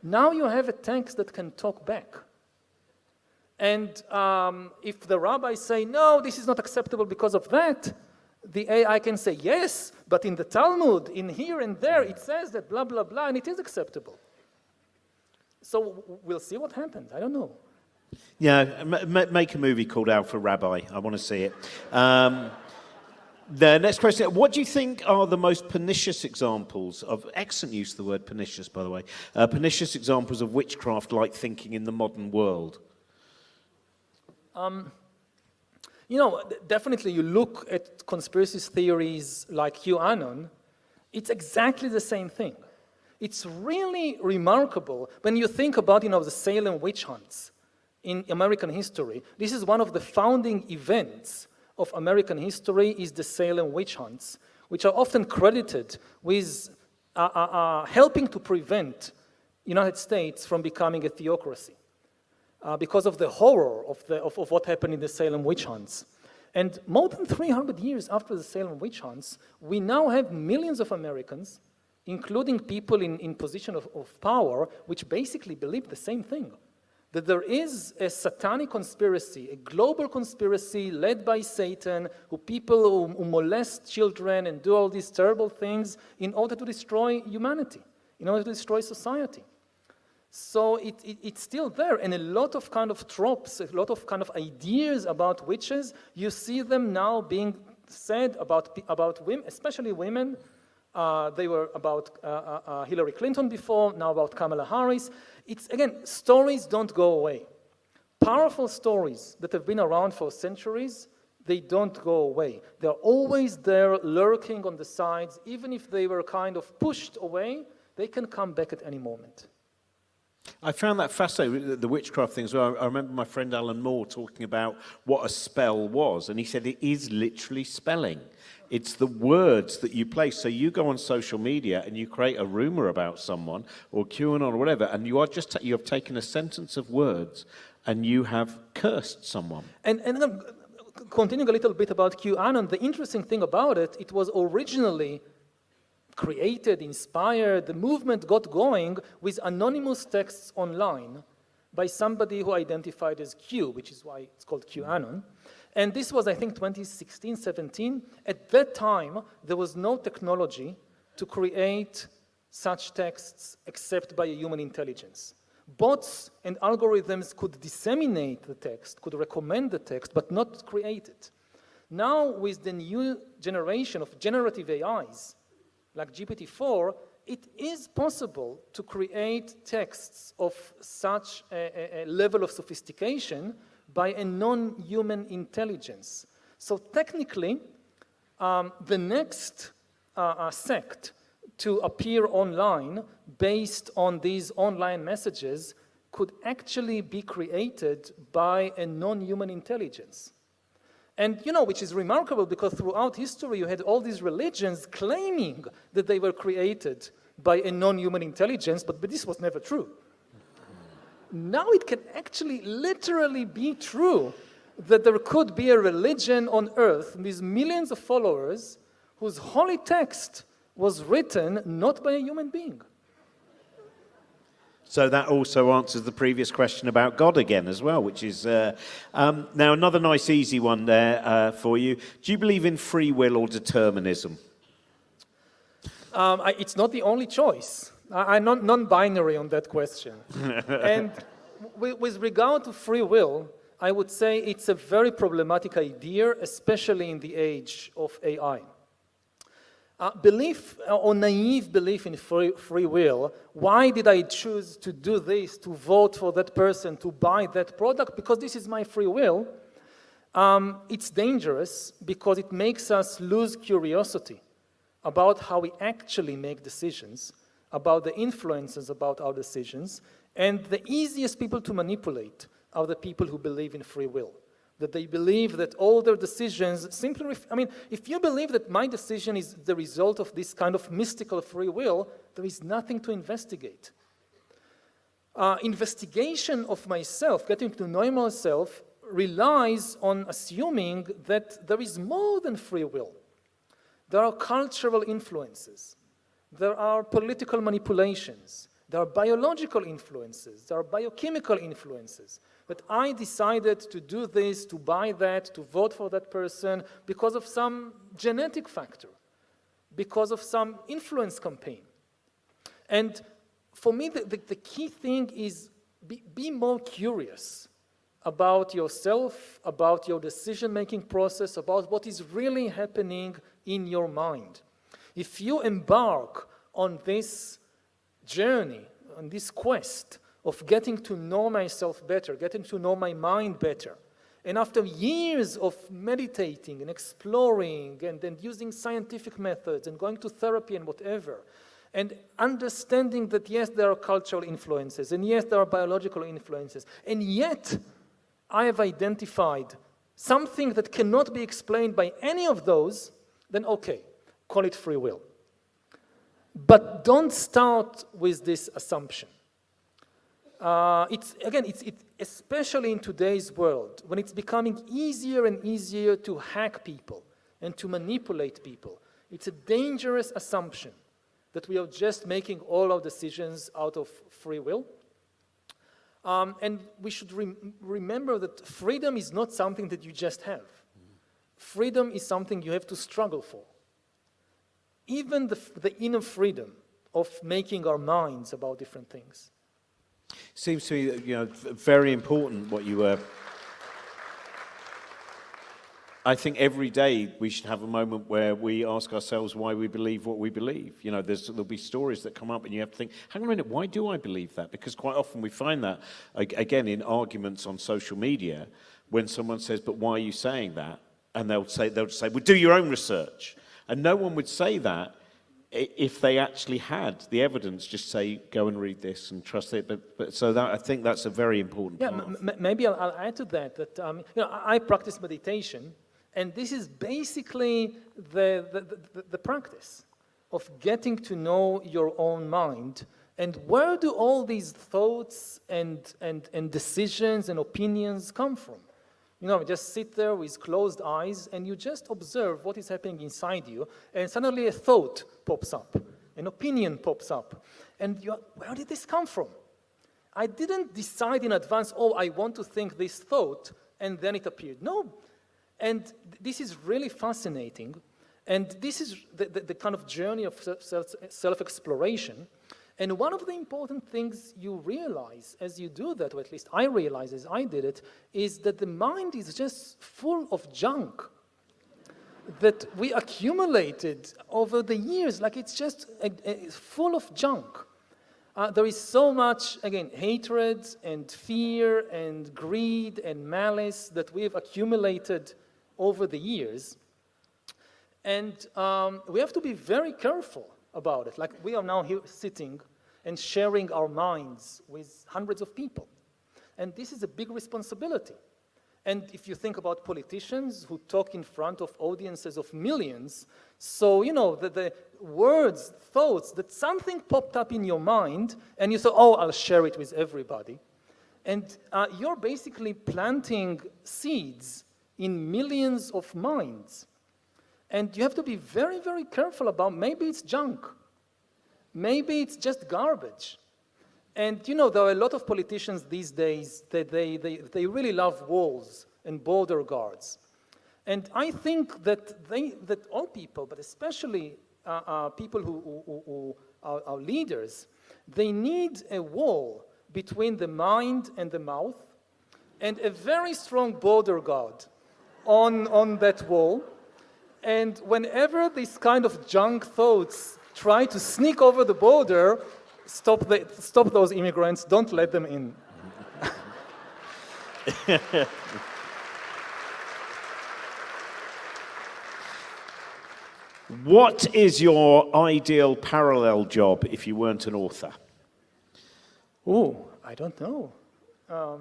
S3: Now you have a text that can talk back. And if the rabbis say, no, this is not acceptable because of that, the AI can say, yes, but in the Talmud, in here and there, it says that blah, blah, blah, and it is acceptable. So we'll see what happens. I don't know.
S2: Yeah, make a movie called Alpha Rabbi. I want to see it. The next question, what do you think are the most pernicious examples of, excellent use of the word pernicious, by the way, pernicious examples of witchcraft-like thinking in the modern world?
S3: Definitely you look at conspiracy theories like QAnon, it's exactly the same thing. It's really remarkable when you think about, the Salem witch hunts in American history. This is one of the founding events of American history, is the Salem witch hunts, which are often credited with helping to prevent United States from becoming a theocracy because of the horror of what happened in the Salem witch hunts. And more than 300 years after the Salem witch hunts, we now have millions of Americans, including people in position of power, which basically believe the same thing. That there is a satanic conspiracy, a global conspiracy led by Satan, people who molest children and do all these terrible things in order to destroy humanity, in order to destroy society. So it's still there, and a lot of kind of tropes, a lot of kind of ideas about witches, you see them now being said about women, especially women. They were about Hillary Clinton before, now about Kamala Harris. It's, again, stories don't go away. Powerful stories that have been around for centuries, they don't go away. They're always there lurking on the sides. Even if they were kind of pushed away, they can come back at any moment.
S2: I found that fascinating, the witchcraft thing as well. I remember my friend Alan Moore talking about what a spell was, and he said it is literally spelling. It's the words that you place. So you go on social media and you create a rumor about someone or QAnon or whatever, and you are just you have taken a sentence of words and you have cursed someone.
S3: And continuing a little bit about QAnon, the interesting thing about it, it was originally created, inspired, the movement got going with anonymous texts online by somebody who identified as Q, which is why it's called QAnon. And this was, I think, 2016, 17. At that time, there was no technology to create such texts except by a human intelligence. Bots and algorithms could disseminate the text, could recommend the text, but not create it. Now, with the new generation of generative AIs, like GPT-4, it is possible to create texts of such a level of sophistication by a non-human intelligence. So technically, the next sect to appear online based on these online messages could actually be created by a non-human intelligence. And, which is remarkable because throughout history you had all these religions claiming that they were created by a non-human intelligence, but this was never true. Now it can actually literally be true that there could be a religion on earth with millions of followers whose holy text was written not by a human being.
S2: So that also answers the previous question about God again as well, which is... now another nice easy one there for you. Do you believe in free will or determinism?
S3: It's not the only choice. I'm non-binary on that question. And with regard to free will, I would say it's a very problematic idea, especially in the age of AI. Belief or naive belief in free will, why did I choose to do this, to vote for that person, to buy that product? Because this is my free will. It's dangerous because it makes us lose curiosity about how we actually make decisions, about the influences about our decisions, and the easiest people to manipulate are the people who believe in free will. That they believe that all their decisions simply, if you believe that my decision is the result of this kind of mystical free will, there is nothing to investigate. Investigation of myself, getting to know myself, relies on assuming that there is more than free will. There are cultural influences. There are political manipulations. There are biological influences. There are biochemical influences. But I decided to do this, to buy that, to vote for that person because of some genetic factor. because of some influence campaign. And for me, the key thing is be more curious about yourself, about your decision-making process, about what is really happening in your mind. If you embark on this journey, on this quest of getting to know myself better, getting to know my mind better, and after years of meditating and exploring and using scientific methods and going to therapy and whatever, and understanding that yes, there are cultural influences, and yes, there are biological influences, and yet I have identified something that cannot be explained by any of those, then okay, call it free will. But don't start with this assumption. It's especially in today's world, when it's becoming easier and easier to hack people and to manipulate people, it's a dangerous assumption that we are just making all our decisions out of free will. And we should remember that freedom is not something that you just have. Freedom is something you have to struggle for. Even the inner freedom of making our minds about different things.
S2: Seems to me, very important what you were. I think every day we should have a moment where we ask ourselves why we believe what we believe. There'll be stories that come up and you have to think, hang on a minute, why do I believe that? Because quite often we find that, again, in arguments on social media, when someone says, but why are you saying that? And they'll say, well, do your own research. And no one would say that if they actually had the evidence. Just say, go and read this and trust it. But so that, I think that's a very important part.
S3: Maybe I'll add to that I practice meditation, and this is basically the practice of getting to know your own mind. And where do all these thoughts and decisions and opinions come from? Just sit there with closed eyes and you just observe what is happening inside you, and suddenly a thought pops up, an opinion pops up. And where did this come from? I didn't decide in advance, I want to think this thought, and then it appeared. No. And this is really fascinating. And this is the kind of journey of self-exploration. And one of the important things you realize as you do that, or at least I realized as I did it, is that the mind is just full of junk that we accumulated over the years. Like it's just full of junk. There is so much, again, hatred and fear and greed and malice that we have accumulated over the years. And we have to be very careful about it. Like we are now here sitting and sharing our minds with hundreds of people. And this is a big responsibility. And if you think about politicians who talk in front of audiences of millions, so, the words, thoughts, that something popped up in your mind, and you say, I'll share it with everybody. And you're basically planting seeds in millions of minds. And you have to be very, very careful about, maybe it's junk. Maybe it's just garbage. And there are a lot of politicians these days that they really love walls and border guards. And I think that all people, but especially people who are leaders, they need a wall between the mind and the mouth, and a very strong border guard on that wall. And whenever these kind of junk thoughts try to sneak over the border, stop those immigrants, don't let them in.
S2: What is your ideal parallel job if you weren't an author?
S3: I don't know. I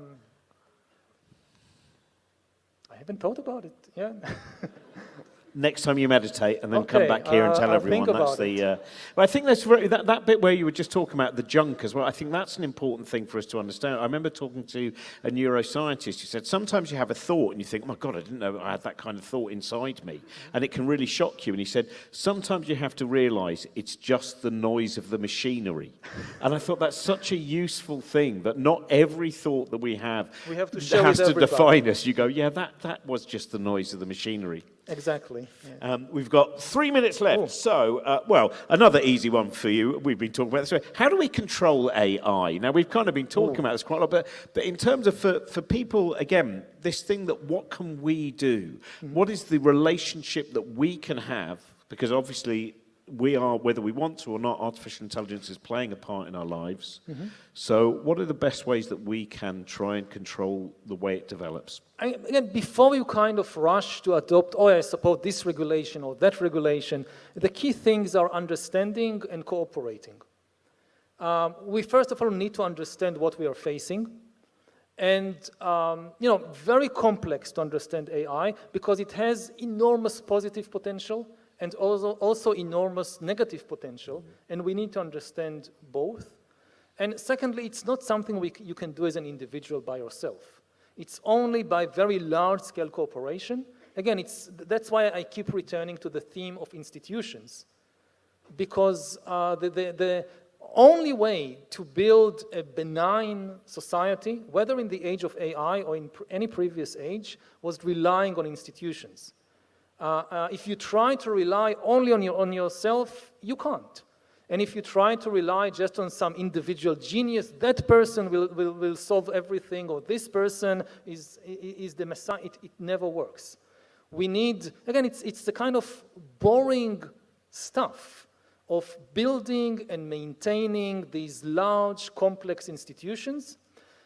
S3: haven't thought about it, yeah.
S2: Next time you meditate, and then come back here and tell everyone. That's the. But I think that's that bit where you were just talking about the junk as well. I think that's an important thing for us to understand. I remember talking to a neuroscientist who said sometimes you have a thought and you think, "Oh my God, I didn't know I had that kind of thought inside me," and it can really shock you. And he said sometimes you have to realise it's just the noise of the machinery. And I thought that's such a useful thing, that not every thought that we have
S3: to share
S2: has
S3: with
S2: to define us. You go, yeah, that was just the noise of the machinery.
S3: Exactly. Yeah.
S2: We've got 3 minutes left.
S3: Cool.
S2: So, well, another easy one for you. We've been talking about this. How do we control AI? Now, we've kind of been talking about this quite a lot, but in terms of for people, again, this thing that what can we do? What is the relationship that we can have? Because obviously, we are, whether we want to or not, artificial intelligence is playing a part in our lives. So what are the best ways that we can try and control the way it develops?
S3: Again, before you kind of rush to adopt, I support this regulation or that regulation, the key things are understanding and cooperating. We first of all need to understand what we are facing. And, very complex to understand AI because it has enormous positive potential and also enormous negative potential, and we need to understand both. And secondly, it's not something you can do as an individual by yourself. It's only by very large-scale cooperation. Again, that's why I keep returning to the theme of institutions, because the only way to build a benign society, whether in the age of AI or in any previous age, was relying on institutions. If you try to rely only on yourself, you can't. And if you try to rely just on some individual genius, that person will solve everything, or this person is the messiah, it never works. We need, again, it's the kind of boring stuff of building and maintaining these large, complex institutions,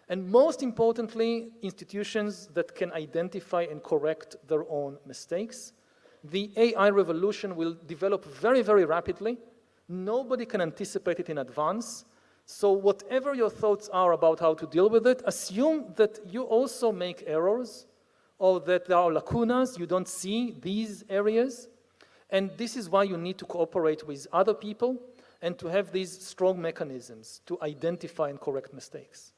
S3: and most importantly, institutions that can identify and correct their own mistakes. The AI revolution will develop very, very rapidly. Nobody can anticipate it in advance. So whatever your thoughts are about how to deal with it, assume that you also make errors or that there are lacunas, you don't see these areas. And this is why you need to cooperate with other people and to have these strong mechanisms to identify and correct mistakes.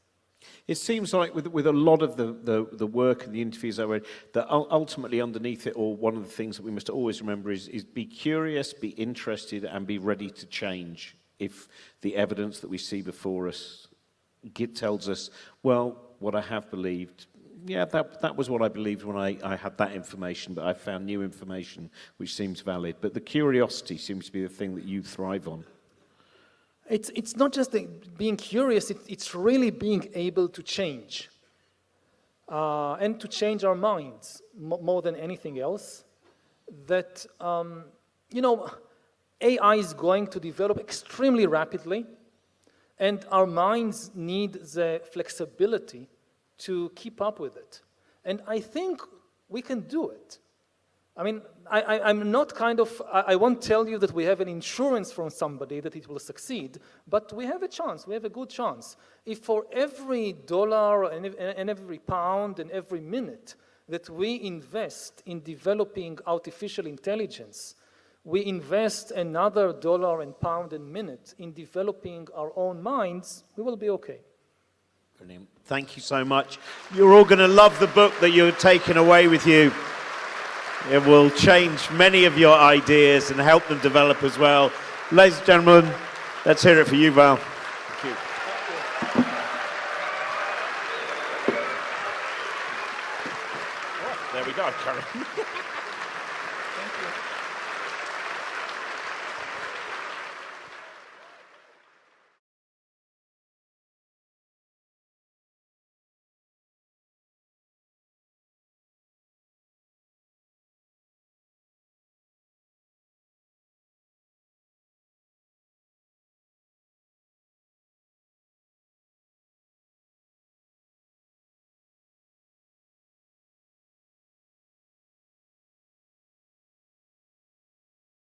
S2: It seems like with a lot of the work and the interviews I read, that ultimately underneath it all, one of the things that we must always remember is be curious, be interested, and be ready to change if the evidence that we see before us tells us, well, what I have believed, yeah, that was what I believed when I had that information, but I found new information which seems valid. But the curiosity seems to be the thing that you thrive on.
S3: It's not just being curious, it's really being able to change. And to change our minds more than anything else. That, AI is going to develop extremely rapidly, and our minds need the flexibility to keep up with it. And I think we can do it. I mean, I'm not I won't tell you that we have an insurance from somebody that it will succeed, but we have a chance, we have a good chance. If for every dollar and every pound and every minute that we invest in developing artificial intelligence, we invest another dollar and pound and minute in developing our own minds, we will be okay.
S2: Brilliant. Thank you so much. You're all going to love the book that you're taking away with you. It will change many of your ideas and help them develop as well. Ladies and gentlemen, let's hear it for Yuval. Thank you. There we go, Karen.